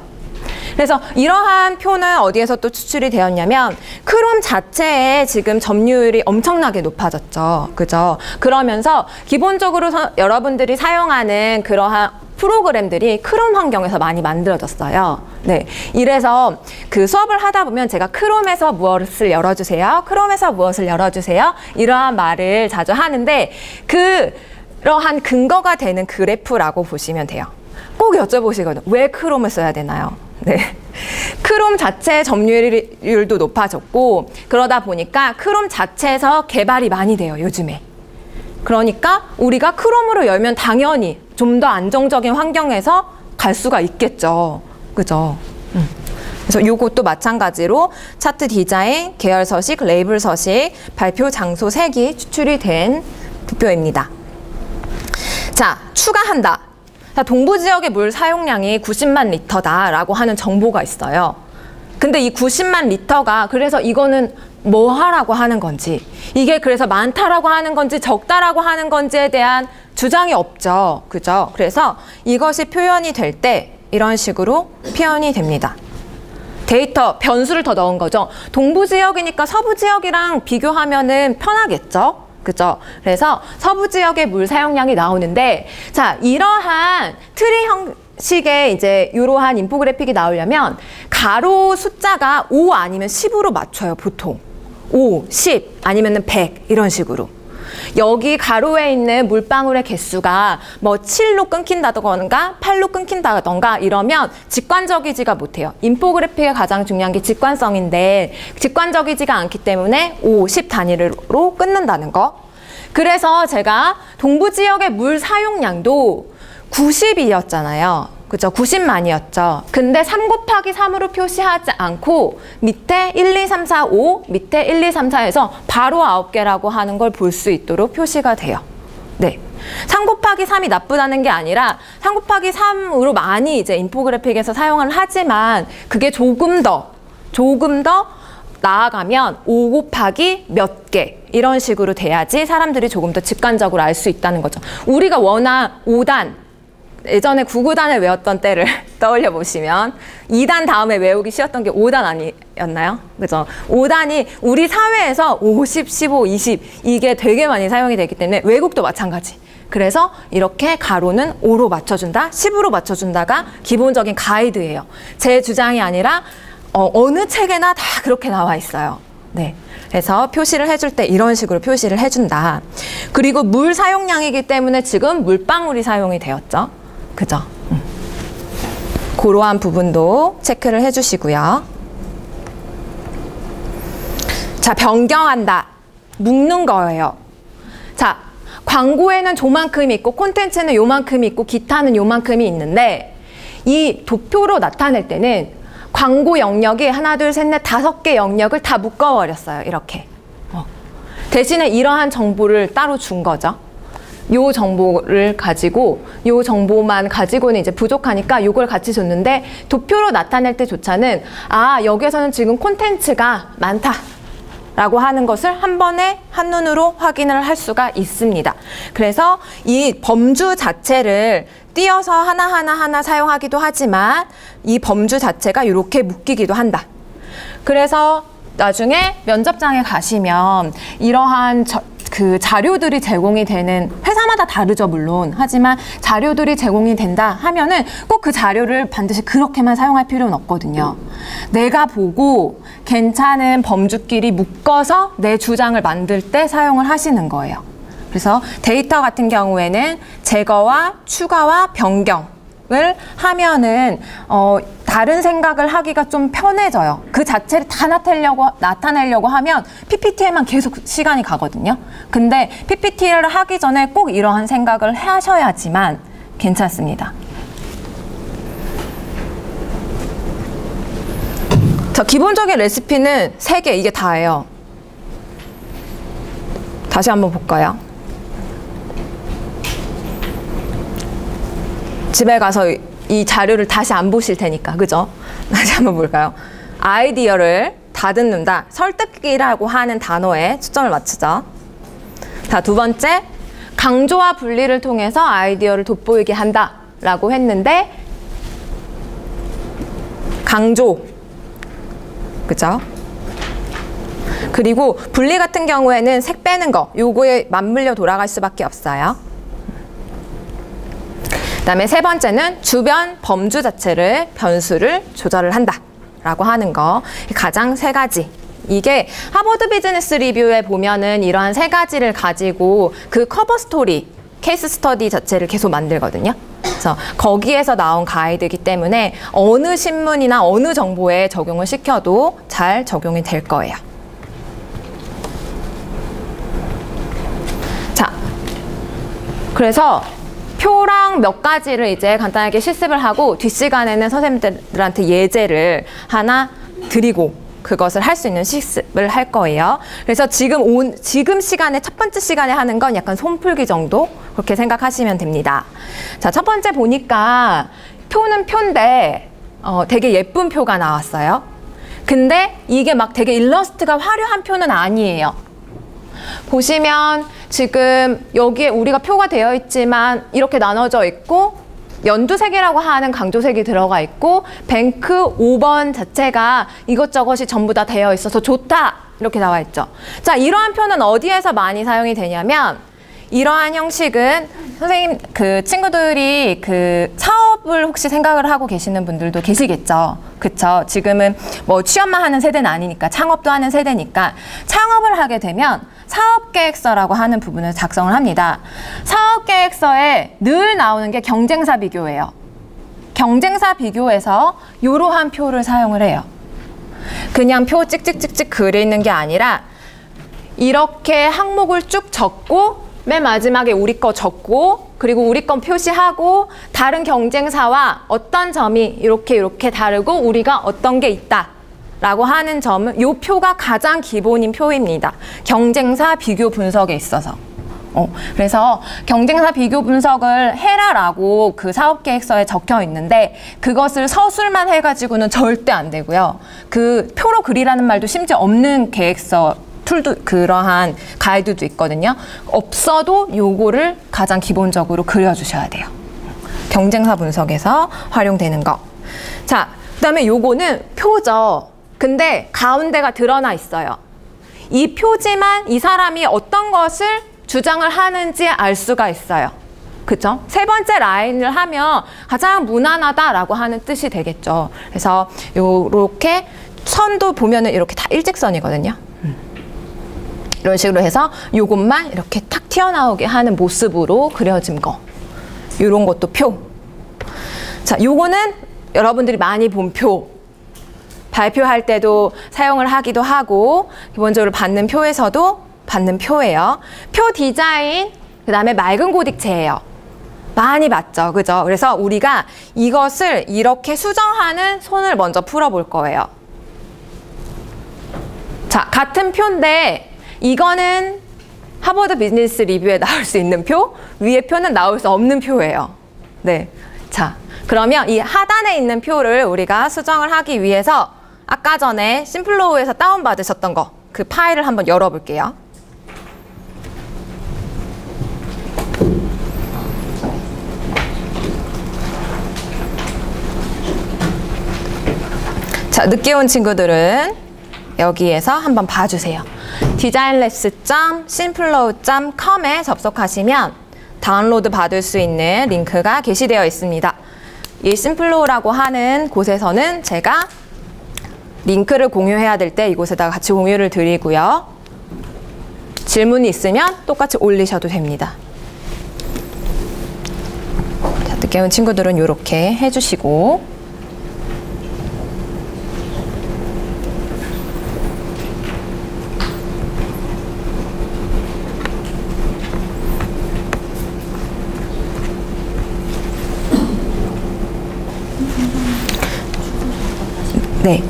그래서 이러한 표는 어디에서 또 추출이 되었냐면 크롬 자체에 지금 점유율이 엄청나게 높아졌죠. 그죠? 그러면서 기본적으로 여러분들이 사용하는 그러한 프로그램들이 크롬 환경에서 많이 만들어졌어요. 네, 이래서 그 수업을 하다 보면 제가 크롬에서 무엇을 열어주세요, 크롬에서 무엇을 열어주세요, 이러한 말을 자주 하는데 그러한 근거가 되는 그래프라고 보시면 돼요. 꼭 여쭤보시거든요. 왜 크롬을 써야 되나요? 네, 크롬 자체 점유율도 높아졌고 그러다 보니까 크롬 자체에서 개발이 많이 돼요, 요즘에. 그러니까 우리가 크롬으로 열면 당연히 좀 더 안정적인 환경에서 갈 수가 있겠죠. 그죠? 그래서 요것도 마찬가지로 차트 디자인, 계열 서식, 레이블 서식, 발표 장소 색이 추출이 된 도표입니다. 자, 추가한다. 자, 동부 지역의 물 사용량이 90만 리터다라고 하는 정보가 있어요. 근데 이 90만 리터가 그래서 이거는 뭐 하라고 하는 건지, 이게 그래서 많다라고 하는 건지 적다라고 하는 건지에 대한 주장이 없죠. 그죠? 그래서 이것이 표현이 될 때 이런 식으로 표현이 됩니다. 데이터 변수를 더 넣은 거죠. 동부 지역이니까 서부 지역이랑 비교하면은 편하겠죠. 그죠? 그래서 서부 지역의 물 사용량이 나오는데, 자, 이러한 트리 형식의 이제 이러한 인포그래픽이 나오려면 가로 숫자가 5 아니면 10으로 맞춰요, 보통. 5, 10 아니면은 100 이런 식으로. 여기 가로에 있는 물방울의 개수가 뭐 7로 끊긴다던가 8로 끊긴다던가 이러면 직관적이지가 못해요. 인포그래픽의 가장 중요한 게 직관성인데 직관적이지가 않기 때문에 5, 10 단위로 끊는다는 거. 그래서 제가 동부 지역의 물 사용량도 90이었잖아요. 그죠? 90만이었죠. 근데 3 곱하기 3으로 표시하지 않고 밑에 1, 2, 3, 4, 5, 밑에 1, 2, 3, 4에서 바로 9개라고 하는 걸 볼 수 있도록 표시가 돼요. 네. 3 곱하기 3이 나쁘다는 게 아니라 3 곱하기 3으로 많이 이제 인포그래픽에서 사용을 하지만 그게 조금 더 나아가면 5 곱하기 몇 개 이런 식으로 돼야지 사람들이 조금 더 직관적으로 알 수 있다는 거죠. 우리가 워낙 5단 예전에 9구단을 외웠던 때를 떠올려 보시면 2단 다음에 외우기 쉬웠던 게 5단 아니었나요? 그죠? 5단이 우리 사회에서 50, 15, 20 이게 되게 많이 사용이 되기 때문에 외국도 마찬가지. 그래서 이렇게 가로는 5로 맞춰준다, 10으로 맞춰준다가 기본적인 가이드예요. 제 주장이 아니라 어느 책에나 다 그렇게 나와 있어요. 네. 그래서 표시를 해줄 때 이런 식으로 표시를 해준다. 그리고 물 사용량이기 때문에 지금 물방울이 사용이 되었죠. 그죠? 그러한 부분도 체크를 해주시고요. 자, 변경한다. 묶는 거예요. 자, 광고에는 저만큼이 있고 콘텐츠는 요만큼이 있고 기타는 요만큼이 있는데 이 도표로 나타낼 때는 광고 영역이 하나, 둘, 셋, 넷, 5개 영역을 다 묶어버렸어요. 이렇게. 대신에 이러한 정보를 따로 준 거죠. 요 정보를 가지고 요 정보만 가지고는 이제 부족하니까 요걸 같이 줬는데 도표로 나타낼 때조차는 아, 여기에서는 지금 콘텐츠가 많다 라고 하는 것을 한 번에 한눈으로 확인을 할 수가 있습니다. 그래서 이 범주 자체를 띄어서 하나하나 사용하기도 하지만 이 범주 자체가 이렇게 묶이기도 한다. 그래서 나중에 면접장에 가시면 이러한 그 자료들이 제공이 되는 회사마다 다르죠, 물론. 하지만 자료들이 제공이 된다 하면은 꼭 그 자료를 반드시 그렇게만 사용할 필요는 없거든요. 내가 보고 괜찮은 범주끼리 묶어서 내 주장을 만들 때 사용을 하시는 거예요. 그래서 데이터 같은 경우에는 제거와 추가와 변경을 하면은 다른 생각을 하기가 좀 편해져요. 그 자체를 다 나타내려고 하면 PPT에만 계속 시간이 가거든요. 근데 PPT를 하기 전에 꼭 이러한 생각을 하셔야지만 괜찮습니다. 자, 기본적인 레시피는 3개, 이게 다예요. 다시 한번 볼까요? 집에 가서 이 자료를 다시 안 보실 테니까, 그죠? 다시 한번 볼까요? 아이디어를 다듬는다. 설득이라고 하는 단어에 초점을 맞추죠. 자, 2번째, 강조와 분리를 통해서 아이디어를 돋보이게 한다 라고 했는데 강조, 그죠? 그리고 분리 같은 경우에는 색 빼는 거, 요거에 맞물려 돌아갈 수밖에 없어요. 그다음에 3번째는 주변 범주 자체를 변수를 조절을 한다 라고 하는 거. 가장 3가지. 이게 하버드 비즈니스 리뷰에 보면은 이러한 3가지를 가지고 그 커버 스토리, 케이스 스터디 자체를 계속 만들거든요. 그래서 거기에서 나온 가이드이기 때문에 어느 신문이나 어느 정보에 적용을 시켜도 잘 적용이 될 거예요. 자, 그래서 표랑 몇 가지를 이제 간단하게 실습을 하고 뒷시간에는 선생님들한테 예제를 하나 드리고 그것을 할 수 있는 실습을 할 거예요. 그래서 지금 시간에 첫 번째 시간에 하는 건 약간 손풀기 정도 그렇게 생각하시면 됩니다. 자, 첫 번째 보니까 표는 표인데 되게 예쁜 표가 나왔어요. 근데 이게 막 되게 일러스트가 화려한 표는 아니에요. 보시면 지금 여기에 우리가 표가 되어 있지만 이렇게 나눠져 있고 연두색이라고 하는 강조색이 들어가 있고 뱅크 5번 자체가 이것저것이 전부 다 되어 있어서 좋다 이렇게 나와 있죠. 자, 이러한 표는 어디에서 많이 사용이 되냐면 이러한 형식은 선생님 그 친구들이 그 사업을 혹시 생각을 하고 계시는 분들도 계시겠죠. 그쵸? 지금은 뭐 취업만 하는 세대는 아니니까 창업도 하는 세대니까 창업을 하게 되면 사업계획서라고 하는 부분을 작성을 합니다. 사업계획서에 늘 나오는 게 경쟁사 비교예요. 경쟁사 비교에서 이러한 표를 사용을 해요. 그냥 표 찍찍찍찍 그리는 게 아니라 이렇게 항목을 쭉 적고 맨 마지막에 우리 거 적고 그리고 우리 건 표시하고 다른 경쟁사와 어떤 점이 이렇게 다르고 우리가 어떤 게 있다 라고 하는 점은 이 표가 가장 기본인 표입니다. 경쟁사 비교 분석에 있어서. 그래서 경쟁사 비교 분석을 해라라고 그 사업계획서에 적혀 있는데 그것을 서술만 해가지고는 절대 안 되고요. 그 표로 그리라는 말도 심지어 없는 계획서 툴도 그러한 가이드도 있거든요. 없어도 요거를 가장 기본적으로 그려주셔야 돼요. 경쟁사 분석에서 활용되는 거. 자, 그다음에 요거는 표죠. 근데 가운데가 드러나 있어요. 이 표지만 이 사람이 어떤 것을 주장을 하는지 알 수가 있어요. 그죠? 세 번째 라인을 하면 가장 무난하다라고 하는 뜻이 되겠죠. 그래서 요렇게 선도 보면은 이렇게 다 일직선이거든요. 이런 식으로 해서 요것만 이렇게 탁 튀어나오게 하는 모습으로 그려진 거. 요런 것도 표. 자, 요거는 여러분들이 많이 본 표. 발표할 때도 사용을 하기도 하고 기본적으로 받는 표에서도 받는 표예요. 표 디자인, 그 다음에 맑은 고딕체예요. 많이 봤죠, 그죠? 그래서 우리가 이것을 이렇게 수정하는 손을 먼저 풀어볼 거예요. 자, 같은 표인데 이거는 하버드 비즈니스 리뷰에 나올 수 있는 표, 위에 표는 나올 수 없는 표예요. 네, 자, 그러면 이 하단에 있는 표를 우리가 수정을 하기 위해서 아까 전에 심플로우에서 다운받으셨던 거, 그 파일을 한번 열어볼게요. 자, 늦게 온 친구들은 여기에서 한번 봐주세요. designlabs.simpllow.com에 접속하시면 다운로드 받을 수 있는 링크가 게시되어 있습니다. 이 심플로우라고 하는 곳에서는 제가 링크를 공유해야 될 때 이곳에다가 같이 공유를 드리고요. 질문이 있으면 똑같이 올리셔도 됩니다. 자, 늦게 온 친구들은 이렇게 해주시고 네.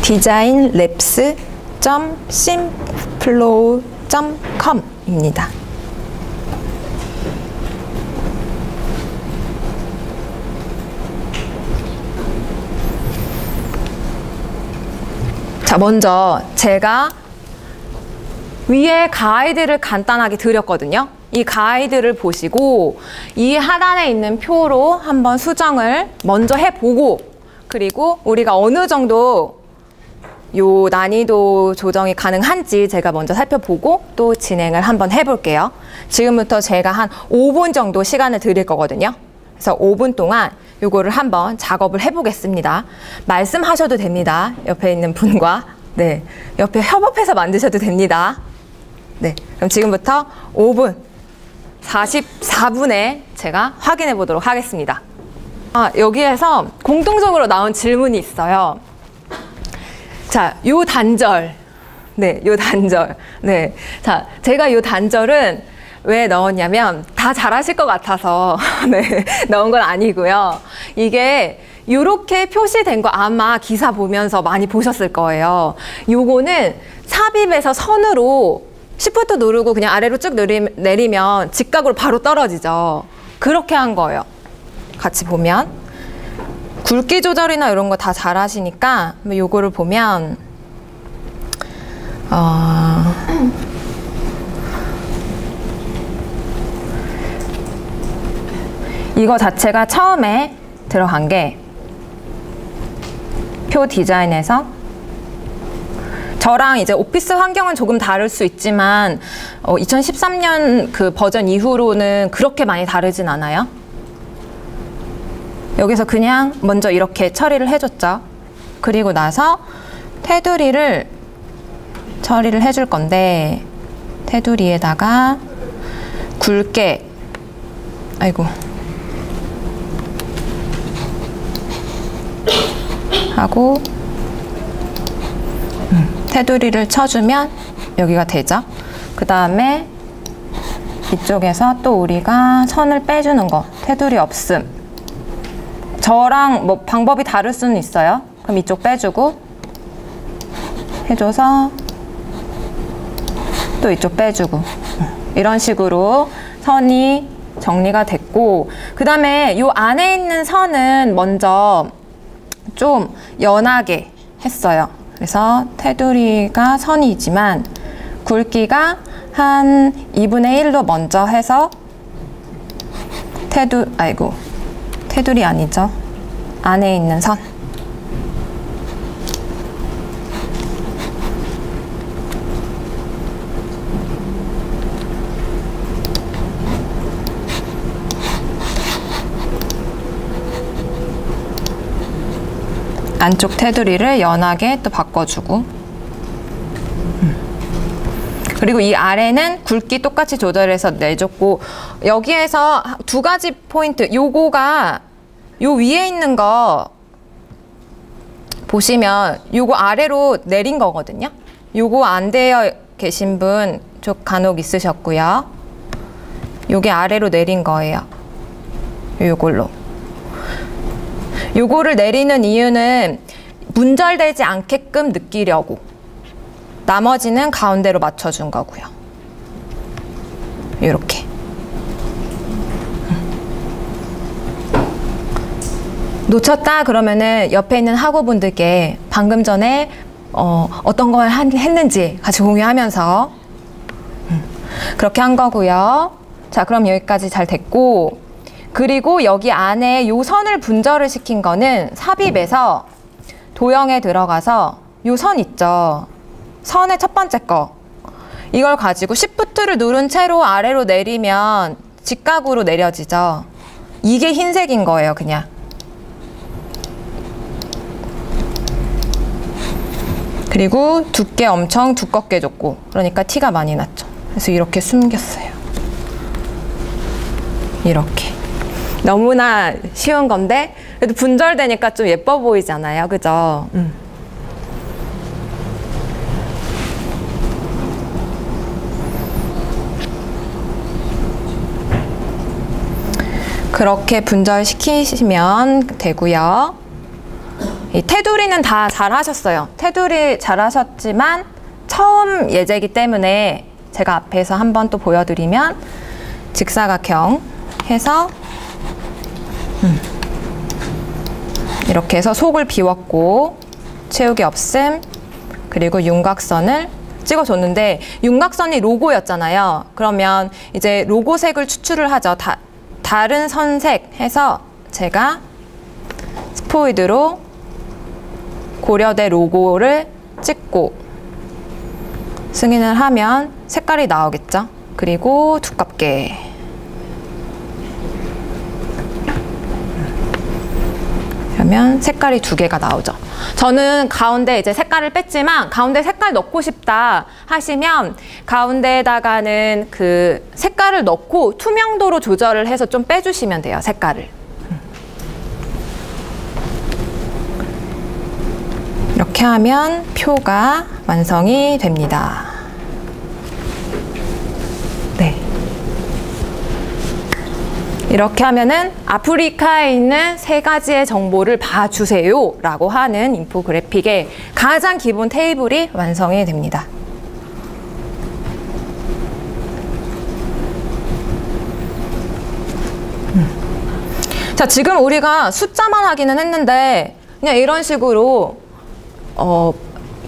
designlabs.simpllow.com입니다. 자, 먼저 제가 위에 가이드를 간단하게 드렸거든요. 이 가이드를 보시고 이 하단에 있는 표로 한번 수정을 먼저 해보고 그리고 우리가 어느 정도 요 난이도 조정이 가능한지 제가 먼저 살펴보고 또 진행을 한번 해볼게요. 지금부터 제가 한 5분 정도 시간을 드릴 거거든요. 그래서 5분 동안 요거를 한번 작업을 해보겠습니다. 말씀하셔도 됩니다. 옆에 있는 분과 네, 옆에 협업해서 만드셔도 됩니다. 네, 그럼 지금부터 5분 44분에 제가 확인해 보도록 하겠습니다. 여기에서 공통적으로 나온 질문이 있어요. 자, 요 단절. 네, 요 단절. 네. 자, 제가 요 단절은 왜 넣었냐면 다 잘하실 것 같아서 네, 넣은 건 아니고요. 이게 요렇게 표시된 거 아마 기사 보면서 많이 보셨을 거예요. 요거는 삽입에서 선으로 시프트 누르고 그냥 아래로 쭉 내리면 직각으로 바로 떨어지죠. 그렇게 한 거예요. 같이 보면 굵기 조절이나 이런 거 다 잘 하시니까 요거를 보면 이거 자체가 처음에 들어간 게 표 디자인에서 저랑 이제 오피스 환경은 조금 다를 수 있지만 2013년 그 버전 이후로는 그렇게 많이 다르진 않아요. 여기서 그냥 먼저 이렇게 처리를 해줬죠. 그리고 나서 테두리를 처리를 해줄 건데 테두리에다가 굵게 아이고 하고 테두리를 쳐주면 여기가 되죠. 그 다음에 이쪽에서 또 우리가 선을 빼주는 거 테두리 없음. 저랑 뭐 방법이 다를 수는 있어요. 그럼 이쪽 빼주고 해줘서 또 이쪽 빼주고 이런 식으로 선이 정리가 됐고, 그 다음에 이 안에 있는 선은 먼저 좀 연하게 했어요. 그래서 테두리가 선이지만 굵기가 한 2분의 1로 먼저 해서 테두리 아니죠. 안에 있는 선. 안쪽 테두리를 연하게 또 바꿔주고, 그리고 이 아래는 굵기 똑같이 조절해서 내줬고, 여기에서 두 가지 포인트. 요거가 요 위에 있는 거 보시면 요거 아래로 내린 거거든요. 요거 안 되어 계신 분 좀 간혹 있으셨고요. 요게 아래로 내린 거예요. 요걸로. 요거를 내리는 이유는 문절되지 않게끔 느끼려고. 나머지는 가운데로 맞춰준 거고요. 요렇게. 놓쳤다 그러면은 옆에 있는 학우분들께 방금 전에 어떤 걸 했는지 같이 공유하면서 그렇게 한 거고요. 자, 그럼 여기까지 잘 됐고, 그리고 여기 안에 요 선을 분절을 시킨 거는 삽입에서 도형에 들어가서 요 선 있죠. 선의 첫 번째 거. 이걸 가지고 Shift를 누른 채로 아래로 내리면 직각으로 내려지죠. 이게 흰색인 거예요, 그냥. 그리고 두께 엄청 두껍게 줬고, 그러니까 티가 많이 났죠. 그래서 이렇게 숨겼어요. 이렇게. 너무나 쉬운 건데 그래도 분절되니까 좀 예뻐 보이잖아요. 그죠? 그렇게 분절시키시면 되고요. 이 테두리는 다 잘하셨어요. 테두리 잘하셨지만 처음 예제이기 때문에 제가 앞에서 한번 또 보여드리면 직사각형 해서 이렇게 해서 속을 비웠고 채우기 없음, 그리고 윤곽선을 찍어줬는데 윤곽선이 로고였잖아요. 그러면 이제 로고색을 추출을 하죠. 다른 선색 해서 제가 스포이드로 고려대 로고를 찍고 승인을 하면 색깔이 나오겠죠. 그리고 두껍게. 그러면 색깔이 두 개가 나오죠. 저는 가운데 이제 색깔을 뺐지만 가운데 색깔 넣고 싶다 하시면 가운데에다가는 그 색깔을 넣고 투명도로 조절을 해서 좀 빼주시면 돼요, 색깔을. 이렇게 하면 표가 완성이 됩니다. 네. 이렇게 하면은 아프리카에 있는 3가지의 정보를 봐주세요 라고 하는 인포그래픽의 가장 기본 테이블이 완성이 됩니다. 자, 지금 우리가 숫자만 하기는 했는데 그냥 이런 식으로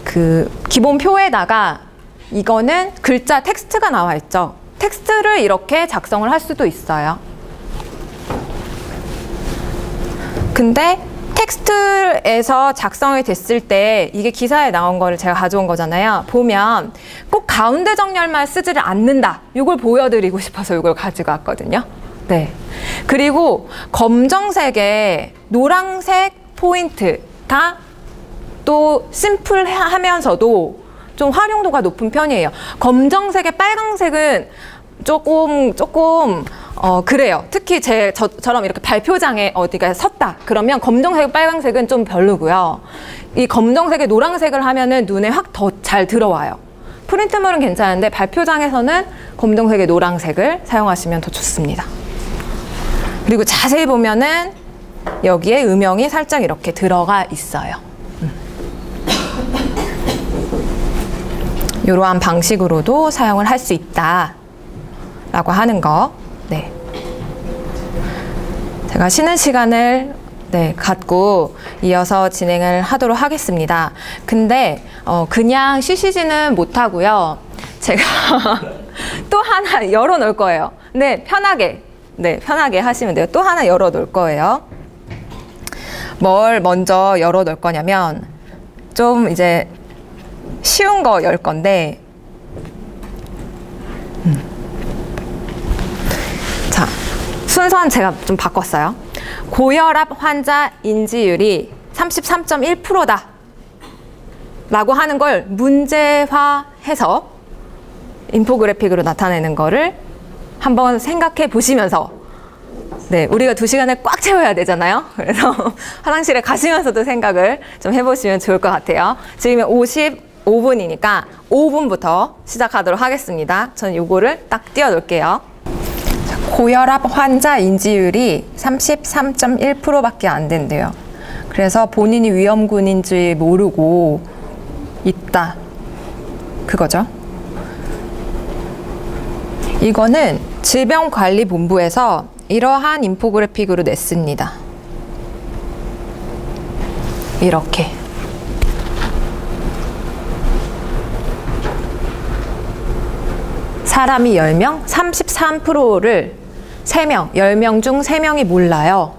그 기본 표에다가 이거는 글자 텍스트가 나와 있죠. 텍스트를 이렇게 작성을 할 수도 있어요. 근데 텍스트에서 작성이 됐을 때 이게 기사에 나온 거를 제가 가져온 거잖아요. 보면 꼭 가운데 정렬만 쓰지를 않는다. 이걸 보여드리고 싶어서 이걸 가지고 왔거든요. 네. 그리고 검정색에 노란색 포인트가 또 심플하면서도 좀 활용도가 높은 편이에요. 검정색에 빨강색은 조금 그래요. 특히 저처럼 이렇게 발표장에 어디가 섰다 그러면 검정색 빨강색은 좀 별로고요. 이 검정색에 노란색을 하면은 눈에 확 더 잘 들어와요. 프린트물은 괜찮은데 발표장에서는 검정색에 노란색을 사용하시면 더 좋습니다. 그리고 자세히 보면은 여기에 음영이 살짝 이렇게 들어가 있어요. 이러한 방식으로도 사용을 할 수 있다 라고 하는 거. 네. 제가 쉬는 시간을 갖고 이어서 진행을 하도록 하겠습니다. 근데 그냥 쉬시지는 못하고요. 제가 또 하나 열어 놓을 거예요. 네, 편하게 하시면 돼요. 또 하나 열어 놓을 거예요. 뭘 먼저 열어 놓을 거냐면 좀 이제 쉬운 거 열 건데 자, 순서는 제가 좀 바꿨어요. 고혈압 환자 인지율이 33.1%다 라고 하는 걸 문제화해서 인포그래픽으로 나타내는 거를 한번 생각해 보시면서 우리가 2시간을 꽉 채워야 되잖아요. 그래서 화장실에 가시면서도 생각을 좀 해보시면 좋을 것 같아요. 지금 55분이니까 5분부터 시작하도록 하겠습니다. 저는 요거를 딱 띄워놓을게요. 고혈압 환자 인지율이 33.1%밖에 안 된대요. 그래서 본인이 위험군인지 모르고 있다. 그거죠. 이거는 질병관리본부에서 이러한 인포그래픽으로 냈습니다. 이렇게. 사람이 10명, 33%를 3명, 10명 중 3명이 몰라요.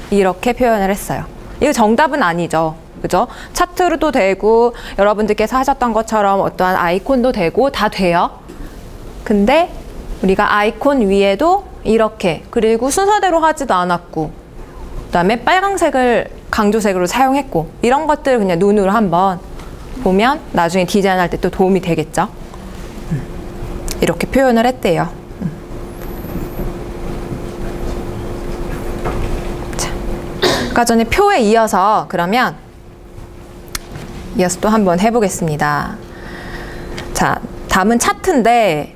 이렇게 표현을 했어요. 이거 정답은 아니죠. 그죠? 차트로도 되고 여러분들께서 하셨던 것처럼 어떠한 아이콘도 되고 다 돼요. 근데 우리가 아이콘 위에도 이렇게, 그리고 순서대로 하지도 않았고 그다음에 빨강색을 강조색으로 사용했고 이런 것들을 그냥 눈으로 한번 보면 나중에 디자인할 때 또 도움이 되겠죠. 이렇게 표현을 했대요. 자, 아까 전에 표에 이어서 그러면 이어서 또 한번 해보겠습니다. 자, 다음은 차트인데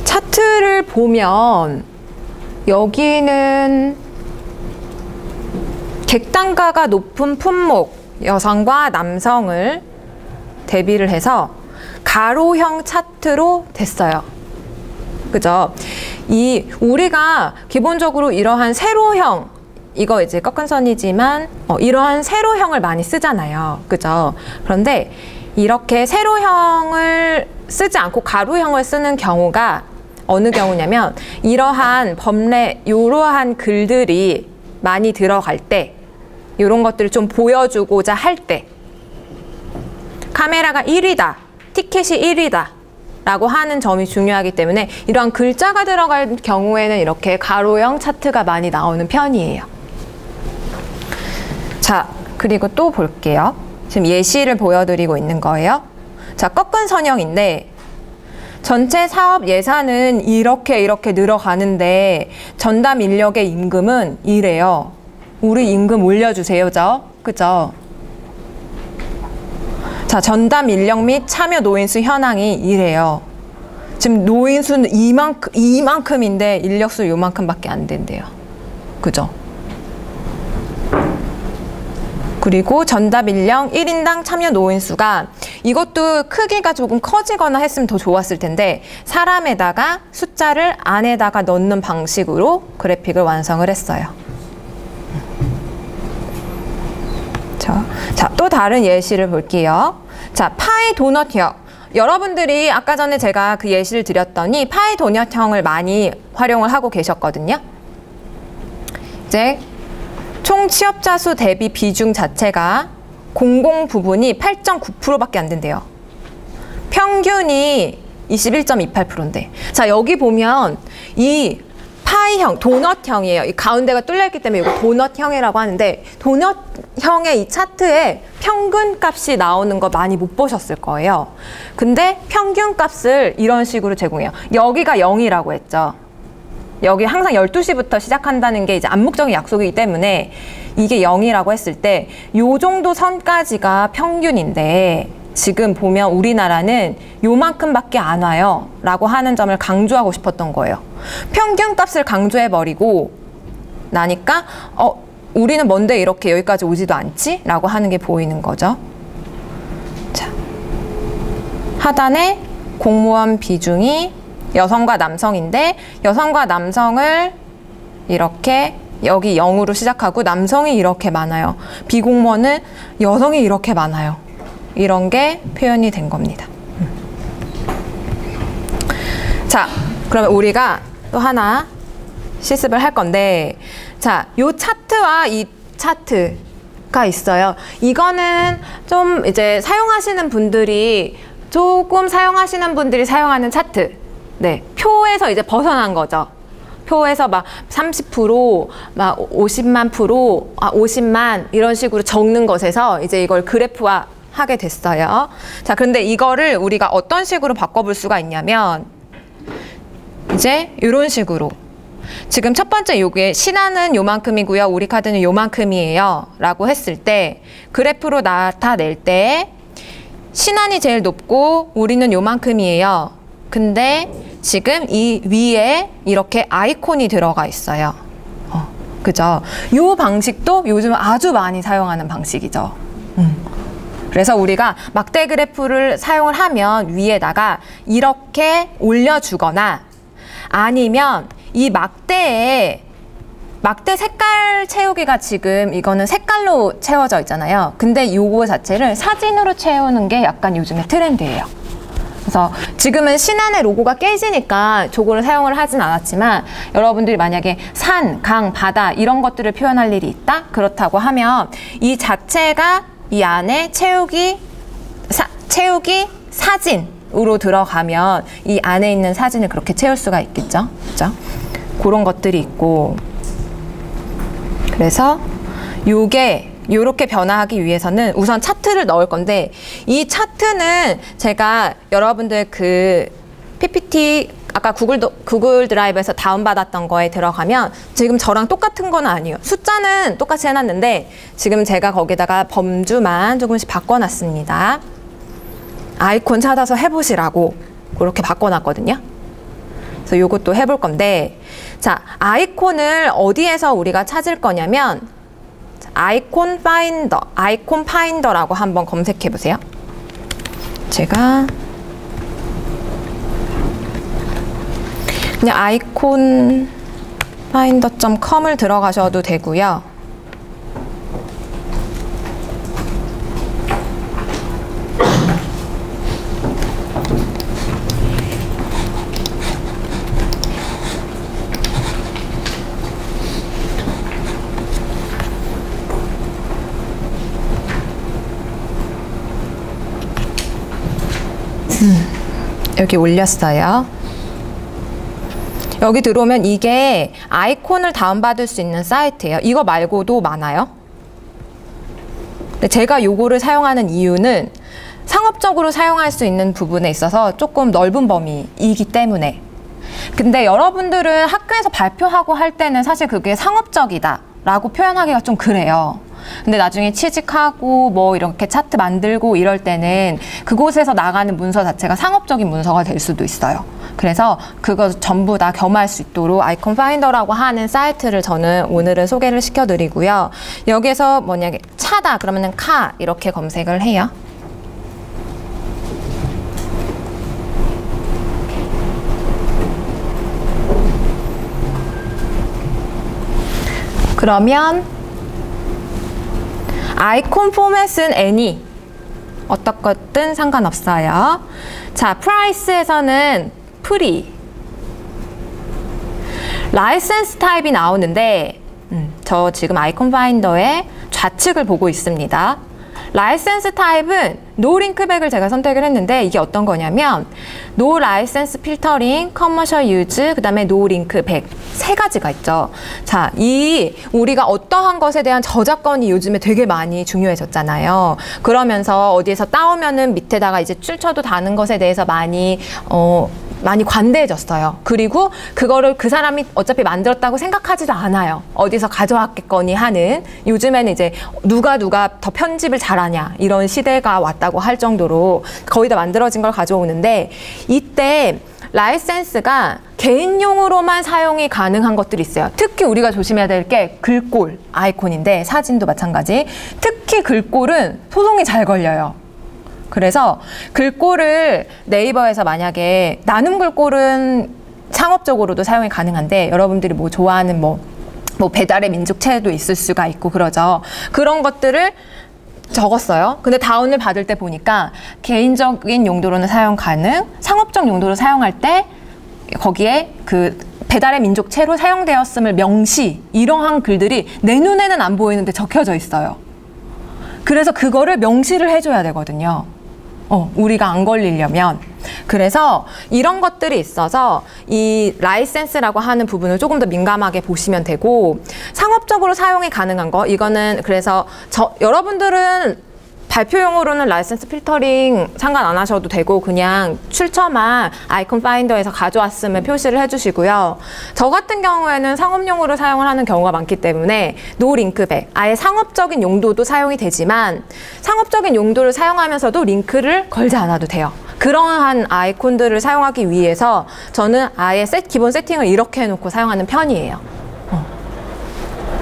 차트를 보면 여기는 객단가가 높은 품목, 여성과 남성을 대비를 해서 가로형 차트로 됐어요. 그죠? 우리가 기본적으로 이러한 세로형, 이거 이제 꺾은 선이지만 이러한 세로형을 많이 쓰잖아요. 그죠? 그런데 이렇게 세로형을 쓰지 않고 가로형을 쓰는 경우가 어느 경우냐면 이러한 이러한 글들이 많이 들어갈 때 이런 것들을 좀 보여주고자 할 때 카메라가 1위다, 티켓이 1위다 라고 하는 점이 중요하기 때문에 이러한 글자가 들어갈 경우에는 이렇게 가로형 차트가 많이 나오는 편이에요. 자, 그리고 또 볼게요. 지금 예시를 보여드리고 있는 거예요. 자, 꺾은 선형인데 전체 사업 예산은 이렇게 늘어가는데 전담 인력의 임금은 이래요. 우리 임금 올려주세요. 그죠? 자, 전담 인력 및 참여 노인수 현황이 이래요. 지금 노인수는 이만큼인데 인력수 요만큼밖에 안 된대요. 그죠? 그리고 전담 인력 1인당 참여 노인수가 이것도 크기가 조금 커지거나 했으면 더 좋았을 텐데 사람에다가 숫자를 안에다가 넣는 방식으로 그래픽을 완성을 했어요. 자, 또 다른 예시를 볼게요. 자, 파이 도넛형. 여러분들이 아까 전에 제가 그 예시를 드렸더니 파이 도넛형을 많이 활용을 하고 계셨거든요. 이제 총 취업자 수 대비 비중 자체가 공공 부분이 8.9%밖에 안 된대요. 평균이 21.28%인데. 자, 여기 보면 이 파이형, 도넛형이에요. 이 가운데가 뚫려있기 때문에 이거 도넛형이라고 하는데, 도넛형의 이 차트에 평균 값이 나오는 거 많이 못 보셨을 거예요. 근데 평균 값을 이런 식으로 제공해요. 여기가 0이라고 했죠. 여기 항상 12시부터 시작한다는 게 이제 암묵적인 약속이기 때문에 이게 0이라고 했을 때 요 정도 선까지가 평균인데, 지금 보면 우리나라는 요만큼밖에 안 와요 라고 하는 점을 강조하고 싶었던 거예요. 평균 값을 강조해버리고 나니까 우리는 뭔데 이렇게 여기까지 오지도 않지? 라고 하는 게 보이는 거죠. 자, 하단에 공무원 비중이 여성과 남성인데, 여성과 남성을 이렇게 여기 0으로 시작하고 남성이 이렇게 많아요. 비공무원은 여성이 이렇게 많아요. 이런 게 표현이 된 겁니다. 자, 그러면 우리가 또 하나 실습을 할 건데, 자, 요 차트와 이 차트가 있어요. 이거는 좀 이제 사용하시는 분들이 사용하는 차트. 네, 표에서 이제 벗어난 거죠. 표에서 막 30%, 막 50만 프로, 50만 이런 식으로 적는 것에서 이제 이걸 그래프화 하게 됐어요. 자, 그런데 이거를 우리가 어떤 식으로 바꿔볼 수가 있냐면, 이제 이런 식으로. 지금 첫 번째 요게 신한은 요만큼이고요. 우리 카드는 요만큼이에요. 라고 했을 때, 그래프로 나타낼 때 신한이 제일 높고 우리는 요만큼이에요. 근데 지금 이 위에 이렇게 아이콘이 들어가 있어요. 그죠? 요 방식도 요즘 아주 많이 사용하는 방식이죠. 그래서 우리가 막대 그래프를 사용을 하면 위에다가 이렇게 올려주거나, 아니면 이 막대 색깔 채우기가 지금 이거는 색깔로 채워져 있잖아요. 근데 요거 자체를 사진으로 채우는 게 약간 요즘에 트렌드예요. 그래서 지금은 신한의 로고가 깨지니까 저거를 사용을 하진 않았지만, 여러분들이 만약에 산, 강, 바다 이런 것들을 표현할 일이 있다? 그렇다고 하면 이 자체가 이 안에 채우기 사진으로 들어가면 이 안에 있는 사진을 그렇게 채울 수가 있겠죠. 그죠? 그런 것들이 있고, 그래서 요렇게 변화하기 위해서는 우선 차트를 넣을 건데, 이 차트는 제가 여러분들 그 PPT 아까 구글 드라이브에서 다운받았던 거에 들어가면 지금 저랑 똑같은 건 아니에요. 숫자는 똑같이 해놨는데 지금 제가 거기다가 범주만 조금씩 바꿔놨습니다. 아이콘 찾아서 해보시라고 그렇게 바꿔놨거든요. 그래서 요것도 해볼 건데, 자, 아이콘을 어디에서 우리가 찾을 거냐면 아이콘 파인더라고 한번 검색해 보세요. 제가 그냥 아이콘 파인더.com을 들어가셔도 되고요. 여기 올렸어요. 여기 들어오면 이게 아이콘을 다운받을 수 있는 사이트예요. 이거 말고도 많아요. 근데 제가 요거를 사용하는 이유는 상업적으로 사용할 수 있는 부분에 있어서 조금 넓은 범위이기 때문에. 근데 여러분들은 학교에서 발표하고 할 때는 사실 그게 상업적이다 라고 표현하기가 좀 그래요. 근데 나중에 취직하고 뭐 이렇게 차트 만들고 이럴 때는 그곳에서 나가는 문서 자체가 상업적인 문서가 될 수도 있어요. 그래서 그거 전부 다 겸할 수 있도록 아이콘 파인더라고 하는 사이트를 저는 오늘은 소개를 시켜드리고요. 여기에서 뭐냐, 차다 그러면은 카 이렇게 검색을 해요. 그러면 아이콘 포맷은 any 어떤 것든 상관없어요. 자, 프라이스에서는 프리 라이센스 타입이 나오는데 저 지금 아이콘 파인더의 좌측을 보고 있습니다. 라이센스 타입은 노 링크백을 제가 선택을 했는데 이게 어떤 거냐면 노 라이센스 필터링, 커머셜 유즈, 그 다음에 노 링크백 세 가지가 있죠. 자, 이 우리가 어떠한 것에 대한 저작권이 요즘에 되게 많이 중요해졌잖아요. 그러면서 어디에서 따오면은 밑에다가 이제 출처도 다는 것에 대해서 많이 관대해졌어요. 그리고 그거를 그 사람이 어차피 만들었다고 생각하지도 않아요. 어디서 가져왔겠거니 하는, 요즘에는 이제 누가 더 편집을 잘하냐 이런 시대가 왔다고 할 정도로 거의 다 만들어진 걸 가져오는데, 이때 라이센스가 개인용으로만 사용이 가능한 것들이 있어요. 특히 우리가 조심해야 될 게 글꼴 아이콘인데, 사진도 마찬가지. 특히 글꼴은 소송이 잘 걸려요. 그래서 글꼴을 네이버에서 만약에, 나눔 글꼴은 상업적으로도 사용이 가능한데, 여러분들이 뭐 좋아하는 뭐 배달의 민족체도 있을 수가 있고 그러죠. 그런 것들을 적었어요. 근데 다운을 받을 때 보니까 개인적인 용도로는 사용 가능, 상업적 용도로 사용할 때 거기에 그 배달의 민족체로 사용되었음을 명시, 이러한 글들이 내 눈에는 안 보이는데 적혀져 있어요. 그래서 그거를 명시를 해줘야 되거든요. 우리가 안 걸리려면. 그래서 이런 것들이 있어서 이 라이센스라고 하는 부분을 조금 더 민감하게 보시면 되고, 상업적으로 사용이 가능한 거, 이거는 그래서 여러분들은 발표용으로는 라이센스 필터링 상관 안 하셔도 되고 그냥 출처만 아이콘 파인더에서 가져왔음을 표시를 해주시고요. 저 같은 경우에는 상업용으로 사용을 하는 경우가 많기 때문에 노 링크백, 아예 상업적인 용도도 사용이 되지만 상업적인 용도를 사용하면서도 링크를 걸지 않아도 돼요. 그러한 아이콘들을 사용하기 위해서 저는 아예 기본 세팅을 이렇게 해놓고 사용하는 편이에요.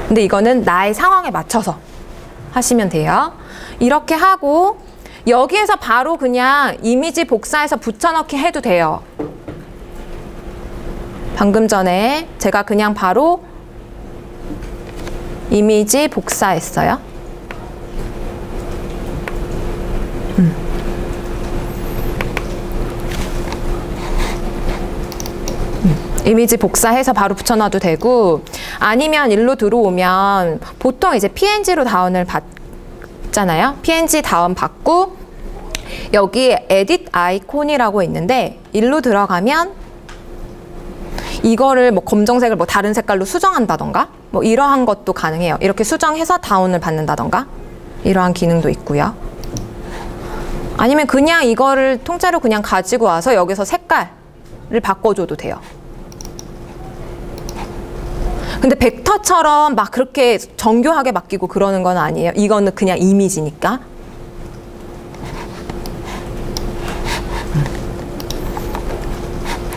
근데 이거는 나의 상황에 맞춰서 하시면 돼요. 이렇게 하고 여기에서 바로 그냥 이미지 복사해서 붙여넣기 해도 돼요. 방금 전에 제가 그냥 바로 이미지 복사했어요. 이미지 복사해서 바로 붙여놔도 되고, 아니면 일로 들어오면 보통 이제 PNG로 다운을 받잖아요. PNG 다운 받고 여기 에딧 아이콘이라고 있는데, 일로 들어가면 이거를 뭐 검정색을 뭐 다른 색깔로 수정한다던가 뭐 이러한 것도 가능해요. 이렇게 수정해서 다운을 받는다던가 이러한 기능도 있고요. 아니면 그냥 이거를 통째로 그냥 가지고 와서 여기서 색깔을 바꿔줘도 돼요. 근데 벡터처럼 막 그렇게 정교하게 바뀌고 그러는 건 아니에요. 이거는 그냥 이미지니까.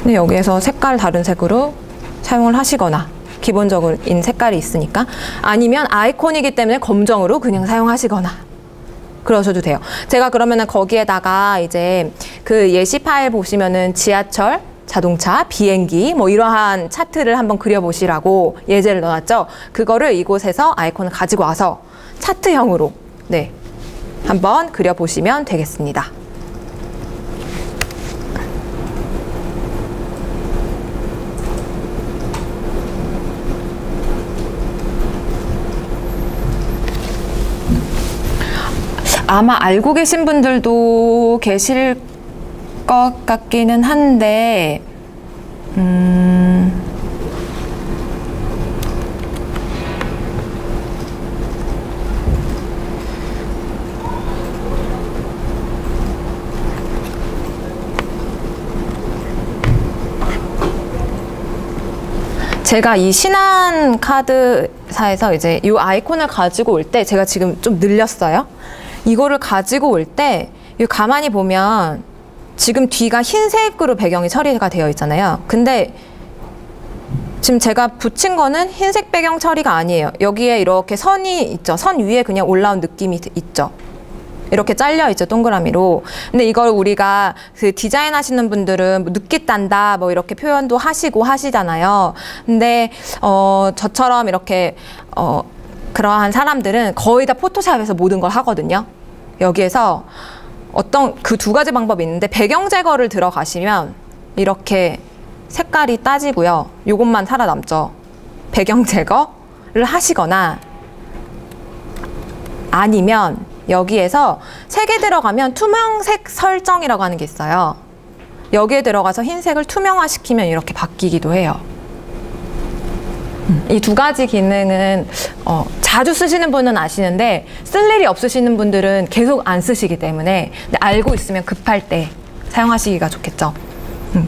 근데 여기에서 색깔 다른 색으로 사용을 하시거나, 기본적인 색깔이 있으니까, 아니면 아이콘이기 때문에 검정으로 그냥 사용하시거나 그러셔도 돼요. 제가 그러면은 거기에다가 이제 그 예시 파일 보시면은 지하철, 자동차, 비행기 뭐 이러한 차트를 한번 그려보시라고 예제를 넣어놨죠. 그거를 이곳에서 아이콘을 가지고 와서 차트형으로 한번 그려보시면 되겠습니다. 아마 알고 계신 분들도 계실 것 같기는 한데, 제가 이 신한 카드사에서 이제 이 아이콘을 가지고 올 때, 제가 지금 좀 늘렸어요. 이거를 가지고 올 때 가만히 보면 지금 뒤가 흰색으로 배경이 처리가 되어 있잖아요. 근데 지금 제가 붙인 거는 흰색 배경 처리가 아니에요. 여기에 이렇게 선이 있죠. 선 위에 그냥 올라온 느낌이 있죠. 이렇게 잘려 있죠, 동그라미로. 근데 이걸 우리가 그 디자인 하시는 분들은 뭐 늦게 딴다 뭐 이렇게 표현도 하시고 하시잖아요. 근데 저처럼 이렇게 그러한 사람들은 거의 다 포토샵에서 모든 걸 하거든요. 여기에서 어떤 그 두 가지 방법이 있는데, 배경 제거를 들어가시면 이렇게 색깔이 따지고요. 요것만 살아남죠. 배경 제거, 하시거나 아니면 여기에서 색이 들어가면 투명색 설정이라고 하는 게 있어요. 여기에 들어가서 흰색을 투명화시키면 이렇게 바뀌기도 해요. 이 두 가지 기능은 자주 쓰시는 분은 아시는데 쓸 일이 없으시는 분들은 계속 안 쓰시기 때문에 알고 있으면 급할 때 사용하시기가 좋겠죠.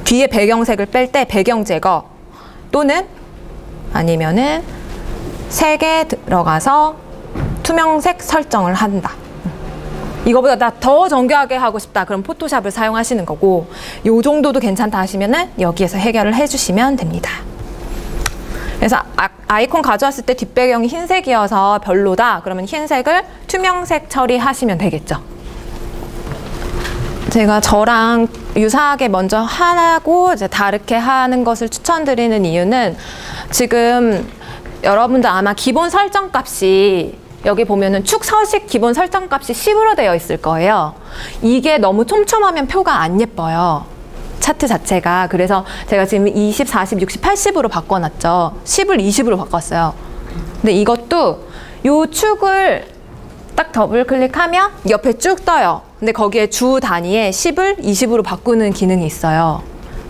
뒤에 배경색을 뺄 때 배경 제거 또는 아니면은 색에 들어가서 투명색 설정을 한다. 이거보다 나 더 정교하게 하고 싶다. 그럼 포토샵을 사용하시는 거고 요 정도도 괜찮다 하시면은 여기에서 해결을 해주시면 됩니다. 그래서 아이콘 가져왔을 때 뒷배경이 흰색이어서 별로다. 그러면 흰색을 투명색 처리하시면 되겠죠. 제가 저랑 유사하게 먼저 하고 이제 다르게 하는 것을 추천드리는 이유는 지금 여러분들 아마 기본 설정 값이 여기 보면은 축 서식 기본 설정 값이 10으로 되어 있을 거예요. 이게 너무 촘촘하면 표가 안 예뻐요. 차트 자체가. 그래서 제가 지금 20, 40, 60, 80으로 바꿔놨죠. 10을 20으로 바꿨어요. 근데 이것도 요 축을 딱 더블 클릭하면 옆에 쭉 떠요. 근데 거기에 주 단위에 10을 20으로 바꾸는 기능이 있어요.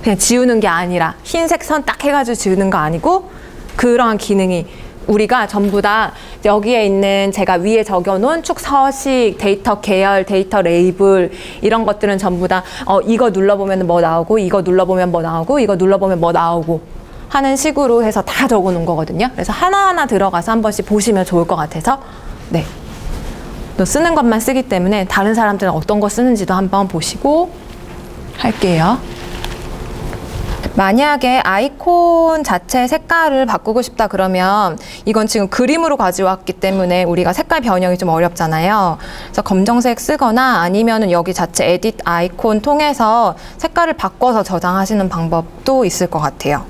그냥 지우는 게 아니라 흰색 선 딱 해가지고 지우는 거 아니고 그러한 기능이 우리가 전부 다 여기에 있는 제가 위에 적어놓은 축 서식, 데이터 계열, 데이터 레이블 이런 것들은 전부 다 이거 눌러보면 뭐 나오고 이거 눌러보면 뭐 나오고 이거 눌러보면 뭐 나오고 하는 식으로 해서 다 적어놓은 거거든요. 그래서 하나하나 들어가서 한 번씩 보시면 좋을 것 같아서 네. 또 쓰는 것만 쓰기 때문에 다른 사람들은 어떤 거 쓰는지도 한번 보시고 할게요. 만약에 아이콘 자체 색깔을 바꾸고 싶다 그러면 이건 지금 그림으로 가져왔기 때문에 우리가 색깔 변형이 좀 어렵잖아요. 그래서 검정색 쓰거나 아니면은 여기 자체 에딧 아이콘 통해서 색깔을 바꿔서 저장하시는 방법도 있을 것 같아요.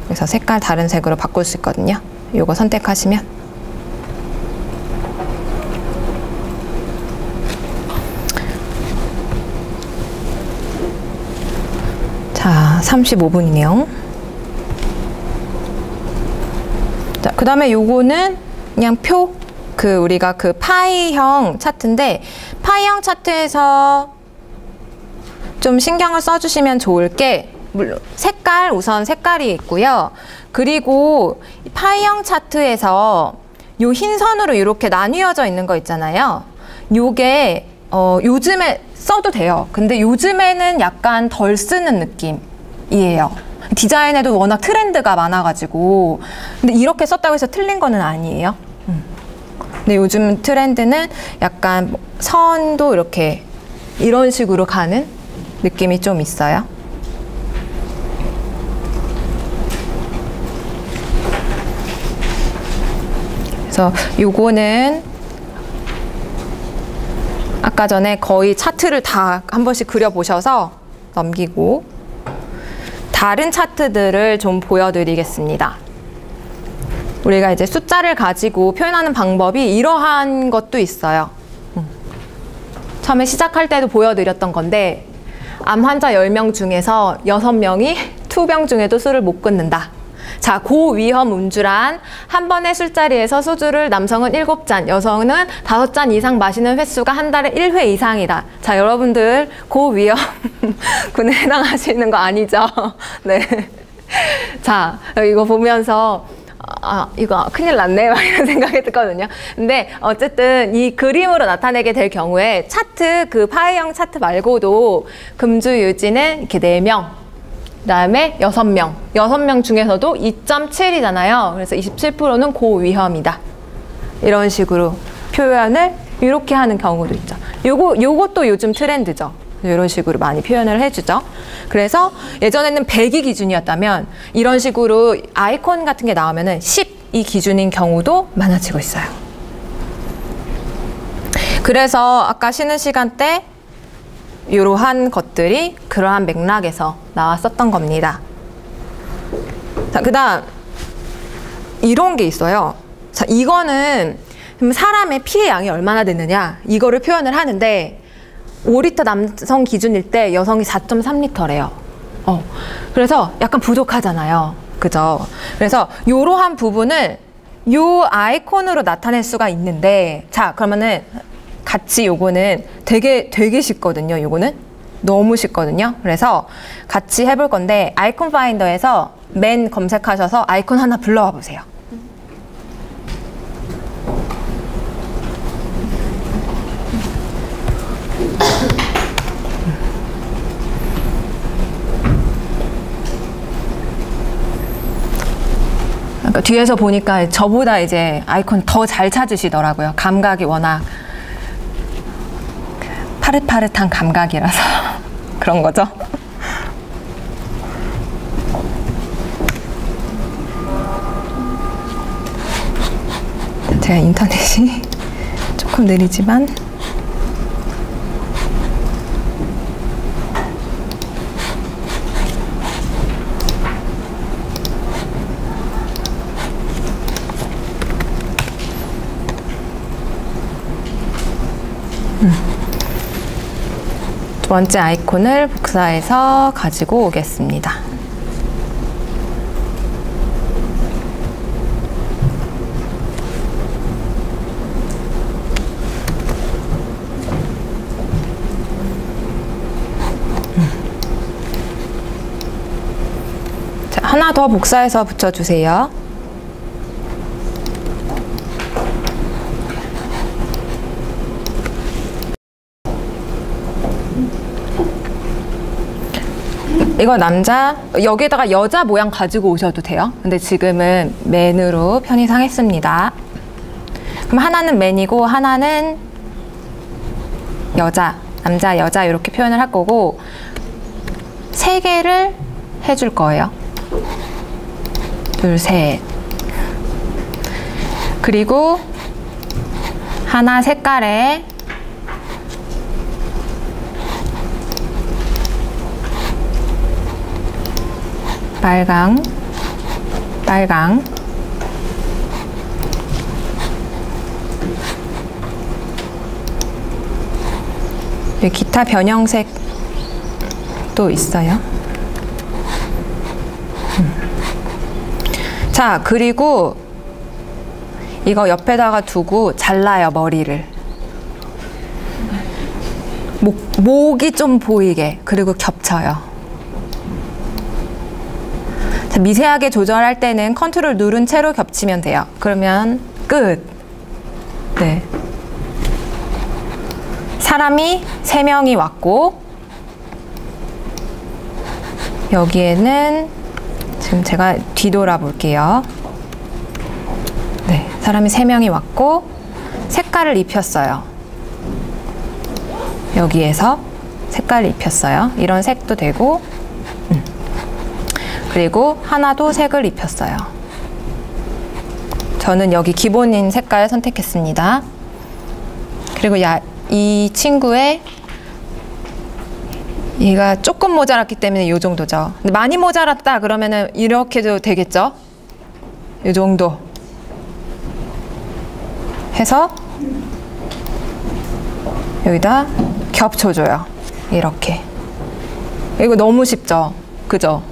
그래서 색깔 다른 색으로 바꿀 수 있거든요. 요거 선택하시면 자, 35분이네요. 자, 그 다음에 요거는 그냥 표, 우리가 파이형 차트인데, 파이형 차트에서 좀 신경을 써주시면 좋을 게, 물론 우선 색깔이 있고요. 그리고 파이형 차트에서 요 흰 선으로 이렇게 나뉘어져 있는 거 있잖아요. 요게, 요즘에 써도 돼요. 근데 요즘에는 약간 덜 쓰는 느낌이에요. 디자인에도 워낙 트렌드가 많아가지고. 근데 이렇게 썼다고 해서 틀린 거는 아니에요. 근데 요즘 트렌드는 약간 선도 이렇게 이런 식으로 가는 느낌이 좀 있어요. 그래서 요거는 아까 전에 거의 차트를 다 한 번씩 그려보셔서 넘기고 다른 차트들을 좀 보여드리겠습니다. 우리가 이제 숫자를 가지고 표현하는 방법이 이러한 것도 있어요. 처음에 시작할 때도 보여드렸던 건데 암 환자 10명 중에서 6명이 투병 중에도 술을 못 끊는다. 자, 고위험 음주란 한 번의 술자리에서 소주를 남성은 7잔, 여성은 5잔 이상 마시는 횟수가 한 달에 1회 이상이다. 자, 여러분들 고위험 군에 해당하시는 거 아니죠? 네. 자, 이거 보면서 이거 큰일 났네 막 이런 생각이 들거든요. 근데 어쨌든 이 그림으로 나타내게 될 경우에 차트, 파이형 차트 말고도 금주 유지는 이렇게 4명, 그다음에 6명. 6명 중에서도 2.7이잖아요. 그래서 27%는 고위험이다. 이런 식으로 표현을 이렇게 하는 경우도 있죠. 요것도 요즘 트렌드죠. 이런 식으로 많이 표현을 해주죠. 그래서 예전에는 100이 기준이었다면 이런 식으로 아이콘 같은 게 나오면은 10이 기준인 경우도 많아지고 있어요. 그래서 아까 쉬는 시간 때 이러한 것들이 그러한 맥락에서 나왔었던 겁니다. 자, 그 다음 이런 게 있어요. 자, 이거는 사람의 피의 양이 얼마나 됐느냐 이거를 표현을 하는데 5리터 남성 기준일 때 여성이 4.3리터래요. 그래서 약간 부족하잖아요. 그죠? 그래서 이러한 부분을 요 아이콘으로 나타낼 수가 있는데, 자, 그러면은 같이 요거는 되게 쉽거든요. 요거는 너무 쉽거든요. 그래서 같이 해볼 건데, 아이콘 파인더에서 맨 검색하셔서 아이콘 하나 불러와 보세요. 그러니까 뒤에서 보니까 저보다 이제 아이콘 더 잘 찾으시더라고요. 감각이 워낙 파릇파릇한 감각이라서 그런 거죠. 제가 인터넷이 조금 느리지만 두 번째 아이콘을 복사해서 가지고 오겠습니다. 자, 하나 더 복사해서 붙여주세요. 이거 남자, 여기에다가 여자 모양 가지고 오셔도 돼요. 근데 지금은 맨으로 편이 상했습니다. 그럼 하나는 맨이고 하나는 여자, 남자, 여자 이렇게 표현을 할 거고, 세 개를 해줄 거예요. 둘, 셋. 그리고 하나 색깔에 빨강, 빨강. 여기 기타 변형색도 있어요. 자, 그리고 이거 옆에다가 두고 잘라요, 머리를. 목이 좀 보이게. 그리고 겹쳐요. 자, 미세하게 조절할 때는 컨트롤 누른 채로 겹치면 돼요. 그러면 끝. 네. 사람이 3명이 왔고, 여기에는 지금 제가 뒤돌아 볼게요. 네, 사람이 3명이 왔고 색깔을 입혔어요. 여기에서 색깔을 입혔어요. 이런 색도 되고, 그리고 하나도 색을 입혔어요. 저는 여기 기본인 색깔 선택했습니다. 그리고 이 친구의 얘가 조금 모자랐기 때문에 이 정도죠. 근데 많이 모자랐다 그러면은 이렇게도 되겠죠? 이 정도 해서 여기다 겹쳐줘요. 이렇게. 이거 너무 쉽죠? 그죠?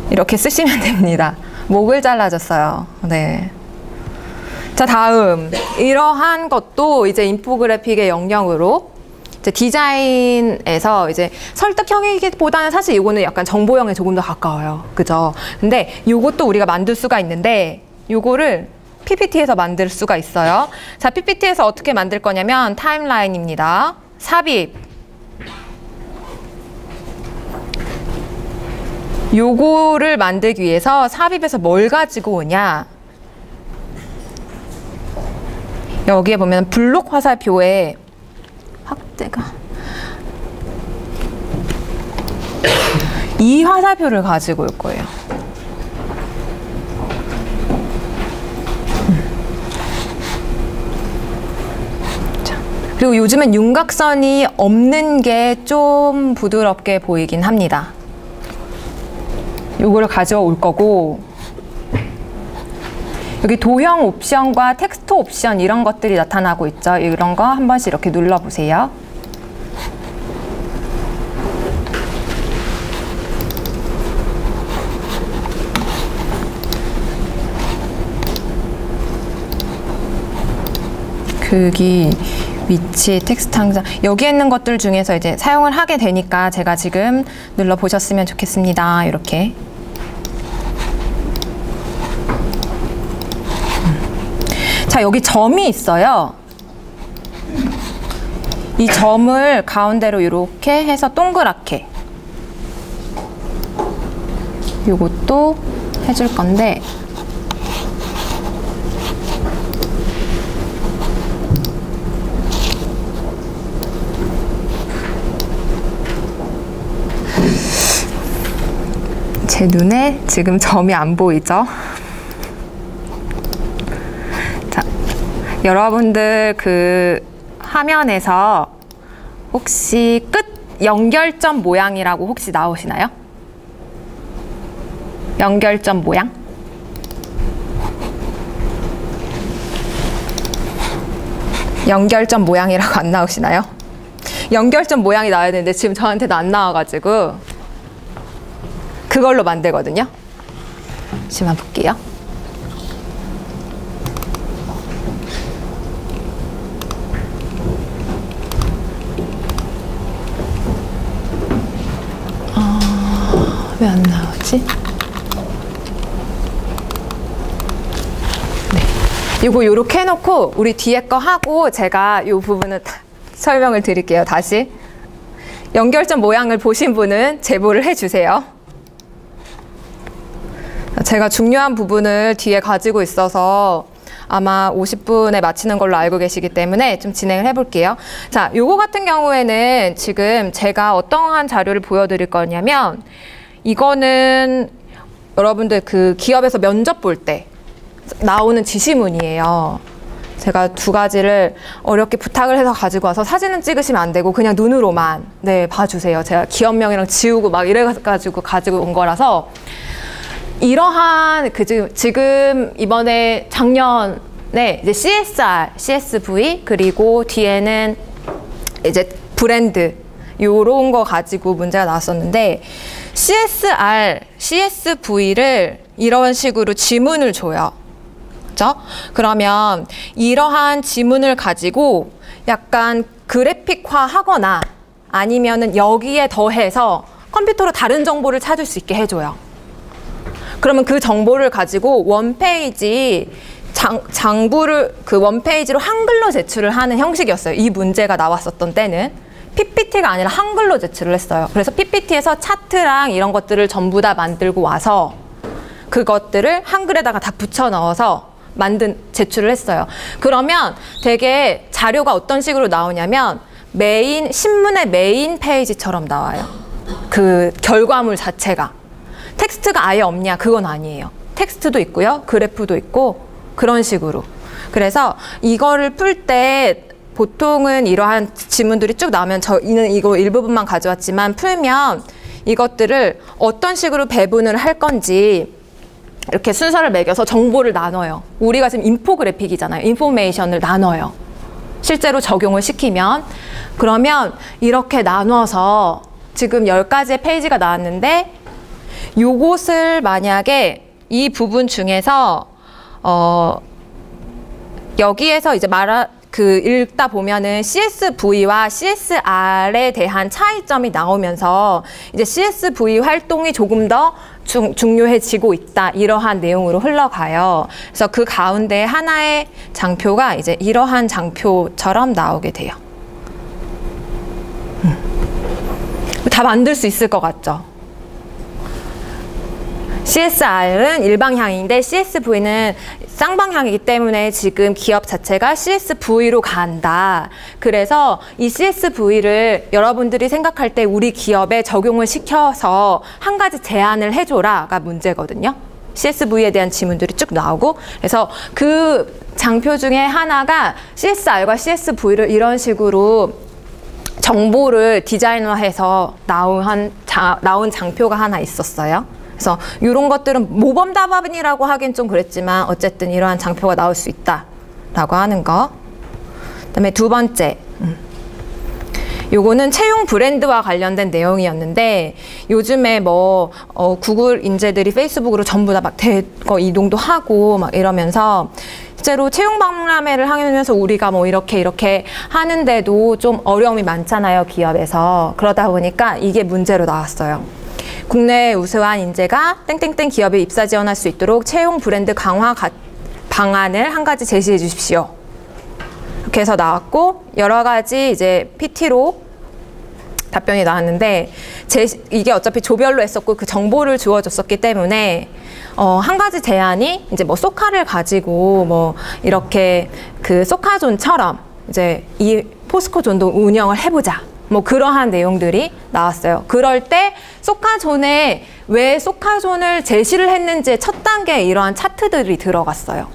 이렇게 쓰시면 됩니다. 목을 잘라줬어요. 네. 자, 다음. 이러한 것도 이제 인포그래픽의 영역으로 이제 디자인에서 이제 설득형이기보다는 사실 이거는 약간 정보형에 조금 더 가까워요. 그죠? 근데 이것도 우리가 만들 수가 있는데 요거를 PPT에서 만들 수가 있어요. 자, PPT에서 어떻게 만들 거냐면 타임라인입니다. 삽입. 요거를 만들기 위해서 삽입에서 뭘 가지고 오냐? 여기에 보면 블록 화살표에 확대가 이 화살표를 가지고 올 거예요. 자, 그리고 요즘은 윤곽선이 없는 게 좀 부드럽게 보이긴 합니다. 요거를 가져올 거고, 여기 도형 옵션과 텍스트 옵션 이런 것들이 나타나고 있죠. 이런 거 한 번씩 이렇게 눌러보세요. 교육이 위치, 텍스트 항상 여기에 있는 것들 중에서 이제 사용을 하게 되니까 제가 지금 눌러 보셨으면 좋겠습니다. 이렇게. 자, 여기 점이 있어요. 이 점을 가운데로 이렇게 해서 동그랗게 요것도 해줄 건데 제 눈에 지금 점이 안 보이죠? 자, 여러분들 그 화면에서 혹시 끝 연결점 모양이라고 혹시 나오시나요? 연결점 모양? 연결점 모양이라고 안 나오시나요? 연결점 모양이 나와야 되는데 지금 저한테도 안 나와가지고 그걸로 만들거든요. 지금 한번 볼게요. 왜 안 나오지? 네. 이거 요렇게 해놓고 우리 뒤에 거 하고 제가 이 부분은 설명을 드릴게요. 다시. 연결점 모양을 보신 분은 제보를 해주세요. 제가 중요한 부분을 뒤에 가지고 있어서 아마 50분에 마치는 걸로 알고 계시기 때문에 좀 진행을 해볼게요. 자, 요거 같은 경우에는 지금 제가 어떠한 자료를 보여드릴 거냐면 이거는 여러분들 그 기업에서 면접 볼 때 나오는 지시문이에요. 제가 두 가지를 어렵게 부탁을 해서 가지고 와서 사진은 찍으시면 안 되고 그냥 눈으로만 네 봐주세요. 제가 기업명이랑 지우고 막 이래가지고 가지고 온 거라서 이러한 지금 이번에 작년에 이제 CSR, CSV 그리고 뒤에는 이제 브랜드 요런 거 가지고 문제가 나왔었는데 CSR, CSV를 이런 식으로 지문을 줘요. 그죠? 그러면 이러한 지문을 가지고 약간 그래픽화 하거나 아니면은 여기에 더해서 컴퓨터로 다른 정보를 찾을 수 있게 해줘요. 그러면 그 정보를 가지고 원페이지 장부를 그 원페이지로 한글로 제출을 하는 형식이었어요. 이 문제가 나왔었던 때는. PPT가 아니라 한글로 제출을 했어요. 그래서 PPT에서 차트랑 이런 것들을 전부 다 만들고 와서 그것들을 한글에다가 다 붙여 넣어서 제출을 했어요. 그러면 되게 자료가 어떤 식으로 나오냐면 신문의 메인 페이지처럼 나와요. 그 결과물 자체가. 텍스트가 아예 없냐? 그건 아니에요. 텍스트도 있고요. 그래프도 있고 그런 식으로. 그래서 이거를 풀 때 보통은 이러한 지문들이 쭉 나오면 저희는 이거 일부분만 가져왔지만 풀면 이것들을 어떤 식으로 배분을 할 건지 이렇게 순서를 매겨서 정보를 나눠요. 우리가 지금 인포그래픽이잖아요. 인포메이션을 나눠요. 실제로 적용을 시키면 그러면 이렇게 나눠서 지금 10가지의 페이지가 나왔는데 요것을 만약에 이 부분 중에서 여기에서 이제 읽다 보면은 CSV와 CSR에 대한 차이점이 나오면서 이제 CSV 활동이 조금 더 중요해지고 있다. 이러한 내용으로 흘러가요. 그래서 그 가운데 하나의 장표가 이제 이러한 장표처럼 나오게 돼요. 다 만들 수 있을 것 같죠? CSR은 일방향인데 CSV는 쌍방향이기 때문에 지금 기업 자체가 CSV로 간다. 그래서 이 CSV를 여러분들이 생각할 때 우리 기업에 적용을 시켜서 한 가지 제안을 해줘라가 문제거든요. CSV에 대한 지문들이 쭉 나오고 그래서 그 장표 중에 하나가 CSR과 CSV를 이런 식으로 정보를 디자인화해서 나온 장표가 하나 있었어요. 그래서 이런 것들은 모범답안이라고 하긴 좀 그랬지만 어쨌든 이러한 장표가 나올 수 있다라고 하는 거. 그다음에 두 번째, 요거는 채용 브랜드와 관련된 내용이었는데 요즘에 뭐 구글 인재들이 페이스북으로 전부 다 막 대거 이동도 하고 막 이러면서 실제로 채용 박람회를 하면서 우리가 뭐 이렇게 하는데도 좀 어려움이 많잖아요, 기업에서. 그러다 보니까 이게 문제로 나왔어요. 국내 우수한 인재가 땡땡땡 기업에 입사 지원할 수 있도록 채용 브랜드 강화 방안을 한 가지 제시해 주십시오. 이렇게 해서 나왔고, 여러 가지 이제 PT로 답변이 나왔는데, 이게 어차피 조별로 했었고 그 정보를 주어줬었기 때문에 한 가지 제안이 이제 뭐 소카를 가지고 뭐 이렇게 그 소카존처럼 이제 이 포스코존도 운영을 해보자. 뭐 그러한 내용들이 나왔어요. 그럴 때 소카존에 왜 소카존을 제시를 했는지의 첫 단계에 이러한 차트들이 들어갔어요.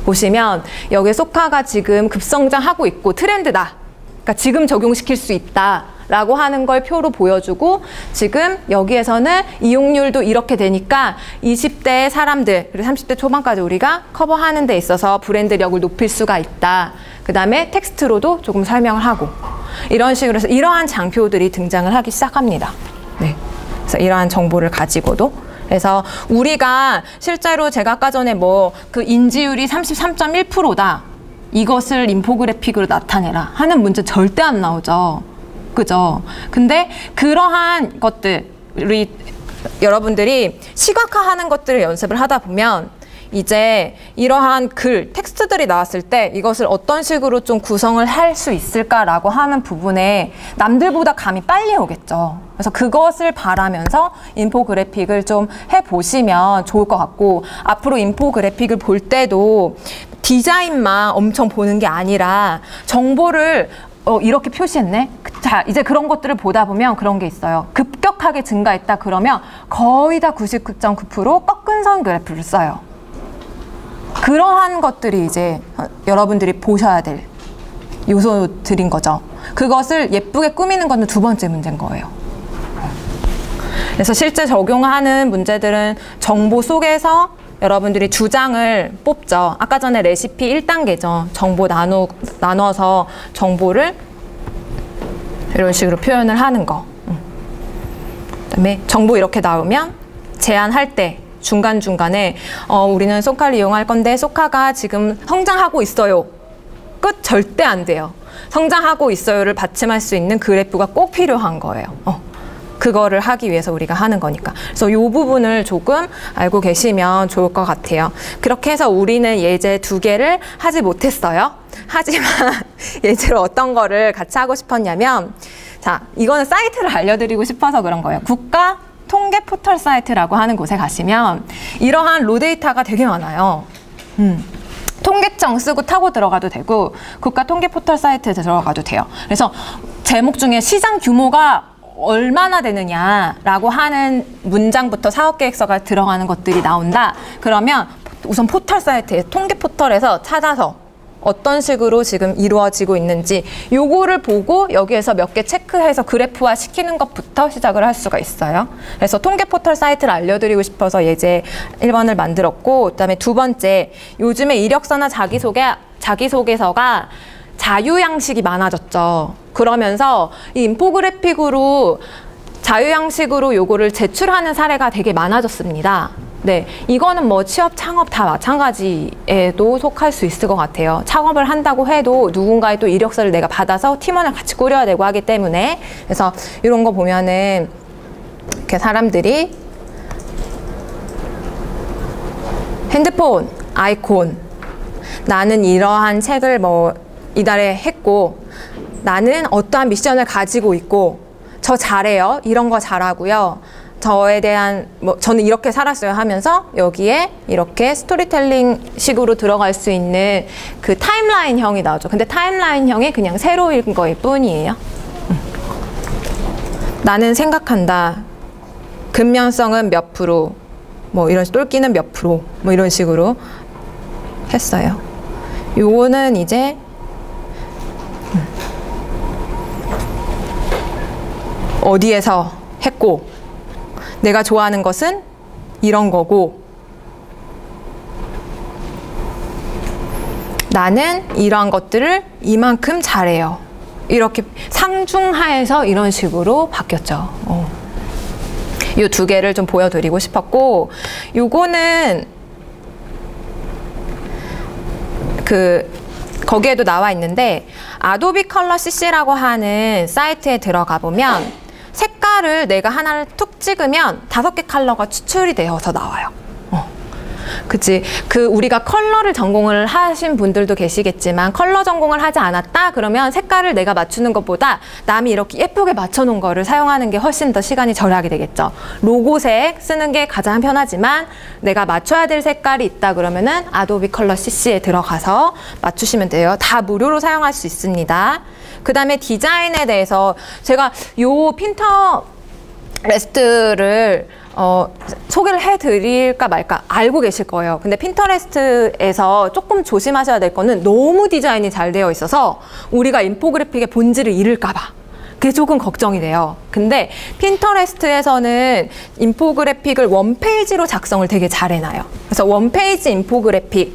보시면 여기 소카가 지금 급성장하고 있고 트렌드다. 그러니까 지금 적용시킬 수 있다. 라고 하는 걸 표로 보여주고, 지금 여기에서는 이용률도 이렇게 되니까 20대 사람들 그리고 30대 초반까지 우리가 커버하는 데 있어서 브랜드력을 높일 수가 있다. 그 다음에 텍스트로도 조금 설명을 하고, 이런 식으로 해서 이러한 장표들이 등장을 하기 시작합니다. 네. 그래서 이러한 정보를 가지고도, 그래서 우리가 실제로 제가 아까 전에 뭐 그 인지율이 33.1%다. 이것을 인포그래픽으로 나타내라 하는 문제 절대 안 나오죠. 그죠? 근데 그러한 것들이 여러분들이 시각화하는 것들을 연습을 하다 보면 이제 이러한 글, 텍스트들이 나왔을 때 이것을 어떤 식으로 좀 구성을 할 수 있을까라고 하는 부분에 남들보다 감이 빨리 오겠죠. 그래서 그것을 바라면서 인포그래픽을 좀 해보시면 좋을 것 같고, 앞으로 인포그래픽을 볼 때도 디자인만 엄청 보는 게 아니라 정보를 이렇게 표시했네? 자, 이제 그런 것들을 보다 보면 그런 게 있어요. 급격하게 증가했다 그러면 거의 다 99.9% 꺾은 선 그래프를 써요. 그러한 것들이 이제 여러분들이 보셔야 될 요소들인 거죠. 그것을 예쁘게 꾸미는 건 두 번째 문제인 거예요. 그래서 실제 적용하는 문제들은 정보 속에서 여러분들이 주장을 뽑죠. 아까 전에 레시피 1단계죠. 정보 나눠서 정보를 이런 식으로 표현을 하는 거. 그다음에 정보 이렇게 나오면 제안할 때 중간중간에 우리는 소카를 이용할 건데 소카가 지금 성장하고 있어요. 끝. 절대 안 돼요. 성장하고 있어요를 받침할 수 있는 그래프가 꼭 필요한 거예요. 그거를 하기 위해서 우리가 하는 거니까. 그래서 이 부분을 조금 알고 계시면 좋을 것 같아요. 그렇게 해서 우리는 예제 2개를 하지 못했어요. 하지만 예제로 어떤 거를 같이 하고 싶었냐면, 자, 이거는 사이트를 알려드리고 싶어서 그런 거예요. 국가 통계 포털 사이트라고 하는 곳에 가시면 이러한 로데이터가 되게 많아요. 통계청 쓰고 타고 들어가도 되고 국가 통계 포털 사이트에 들어가도 돼요. 그래서 제목 중에 시장 규모가 얼마나 되느냐라고 하는 문장부터 사업계획서가 들어가는 것들이 나온다. 그러면 우선 포털 사이트에 통계 포털에서 찾아서 어떤 식으로 지금 이루어지고 있는지 요거를 보고 여기에서 몇 개 체크해서 그래프화 시키는 것부터 시작을 할 수가 있어요. 그래서 통계 포털 사이트를 알려드리고 싶어서 예제 1번을 만들었고, 그다음에 2번째, 요즘에 이력서나 자기소개서가 자유양식이 많아졌죠. 그러면서 이 인포그래픽으로 자유양식으로 요거를 제출하는 사례가 되게 많아졌습니다. 네, 이거는 뭐 취업, 창업 다 마찬가지에도 속할 수 있을 것 같아요. 창업을 한다고 해도 누군가의 또 이력서를 내가 받아서 팀원을 같이 꾸려야 되고 하기 때문에. 그래서 이런 거 보면은 이렇게 사람들이 핸드폰, 아이콘, 나는 이러한 책을 뭐 이달에 했고, 나는 어떠한 미션을 가지고 있고, 저 잘해요. 이런 거 잘하고요. 저에 대한 저는 이렇게 살았어요 하면서 여기에 이렇게 스토리텔링 식으로 들어갈 수 있는 그 타임라인형이 나오죠. 근데 타임라인형이 그냥 세로인 거일 뿐이에요. 나는 생각한다. 근면성은 몇 프로, 뭐 이런 똘끼는 몇 프로, 뭐 이런 식으로 했어요. 요거는 이제 어디에서 했고, 내가 좋아하는 것은 이런 거고, 나는 이러한 것들을 이만큼 잘해요. 이렇게 상중하에서 이런 식으로 바뀌었죠. 이 2개를 좀 보여드리고 싶었고, 요거는 거기에도 나와 있는데 아도비 컬러 CC라고 하는 사이트에 들어가 보면 색깔을 내가 하나를 툭 찍으면 5개 컬러가 추출이 되어서 나와요. 그치. 우리가 컬러를 전공을 하신 분들도 계시겠지만 컬러 전공을 하지 않았다? 그러면 색깔을 내가 맞추는 것보다 남이 이렇게 예쁘게 맞춰놓은 거를 사용하는 게 훨씬 더 시간이 절약이 되겠죠. 로고색 쓰는 게 가장 편하지만 내가 맞춰야 될 색깔이 있다 그러면은 아도비 컬러 CC에 들어가서 맞추시면 돼요. 다 무료로 사용할 수 있습니다. 그 다음에 디자인에 대해서 제가 요 핀터레스트를 소개를 해드릴까 말까 알고 계실 거예요. 근데 핀터레스트에서 조금 조심하셔야 될 거는 너무 디자인이 잘 되어 있어서 우리가 인포그래픽의 본질을 잃을까 봐. 그게 조금 걱정이 돼요. 근데 핀터레스트에서는 인포그래픽을 원페이지로 작성을 되게 잘 해놔요. 그래서 원페이지 인포그래픽을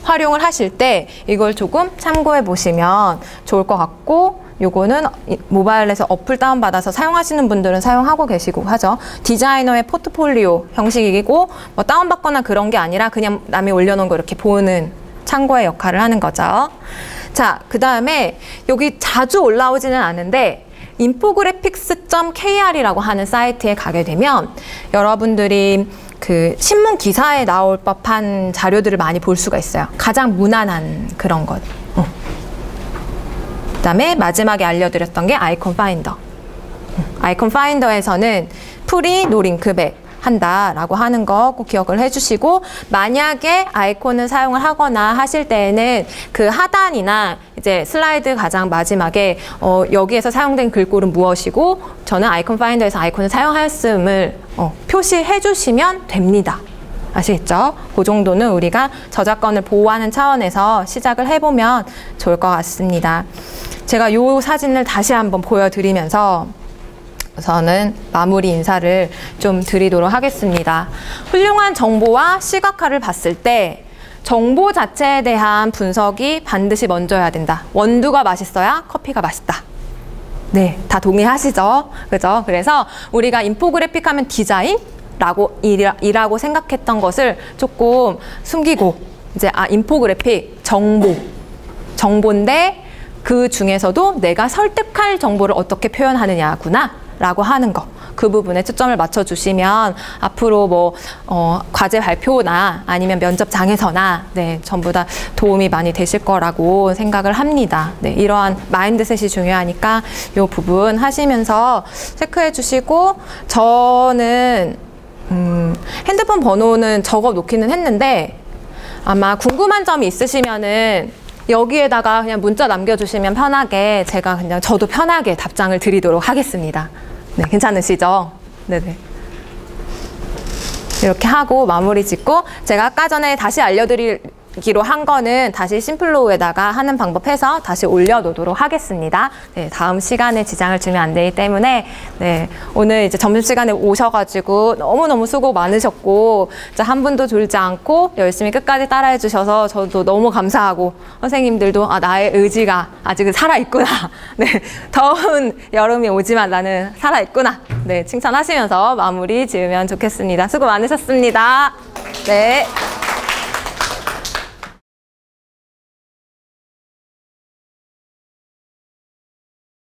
활용을 하실 때 이걸 조금 참고해 보시면 좋을 것 같고, 요거는 모바일에서 어플 다운받아서 사용하시는 분들은 사용하고 계시고 하죠. 디자이너의 포트폴리오 형식이고 뭐 다운받거나 그런 게 아니라 그냥 남이 올려놓은 거 이렇게 보는 참고의 역할을 하는 거죠. 자, 그 다음에 여기 자주 올라오지는 않은데 infographics.kr이라고 하는 사이트에 가게 되면 여러분들이 신문 기사에 나올 법한 자료들을 많이 볼 수가 있어요. 가장 무난한 그런 것. 그다음에 마지막에 알려드렸던 게 아이콘 파인더. 아이콘 파인더에서는 프리 노 링크백 한다라고 하는 거 꼭 기억을 해주시고, 만약에 아이콘을 사용을 하거나 하실 때에는 그 하단이나 이제 슬라이드 가장 마지막에 여기에서 사용된 글꼴은 무엇이고 저는 아이콘 파인더에서 아이콘을 사용하였음을 표시해 주시면 됩니다. 아시겠죠? 그 정도는 우리가 저작권을 보호하는 차원에서 시작을 해보면 좋을 것 같습니다. 제가 이 사진을 다시 한번 보여드리면서 저는 마무리 인사를 좀 드리도록 하겠습니다. 훌륭한 정보와 시각화를 봤을 때 정보 자체에 대한 분석이 반드시 먼저여야 된다. 원두가 맛있어야 커피가 맛있다. 네, 다 동의하시죠? 그죠? 그래서 우리가 인포그래픽 하면 이라고 생각했던 것을 조금 숨기고 이제 인포그래픽 정보인데 그 중에서도 내가 설득할 정보를 어떻게 표현하느냐구나 라고 하는 거, 그 부분에 초점을 맞춰주시면 앞으로 뭐 과제 발표나 아니면 면접장에서나 전부 다 도움이 많이 되실 거라고 생각을 합니다. 이러한 마인드셋이 중요하니까 이 부분 하시면서 체크해 주시고, 저는 핸드폰 번호는 적어 놓기는 했는데 아마 궁금한 점이 있으시면은 여기에다가 그냥 문자 남겨주시면 편하게 저도 편하게 답장을 드리도록 하겠습니다. 네, 괜찮으시죠? 네네. 이렇게 하고 마무리 짓고, 제가 아까 전에 다시 알려드리기로 한 거는 다시 심플로우에다가 하는 방법 해서 다시 올려놓도록 하겠습니다. 네, 다음 시간에 지장을 주면 안 되기 때문에 오늘 이제 점심시간에 오셔가지고 너무너무 수고 많으셨고 한 분도 졸지 않고 열심히 끝까지 따라해 주셔서 저도 너무 감사하고, 선생님들도 나의 의지가 아직은 살아있구나. 더운 여름이 오지만 나는 살아있구나. 칭찬하시면서 마무리 지으면 좋겠습니다. 수고 많으셨습니다. 네.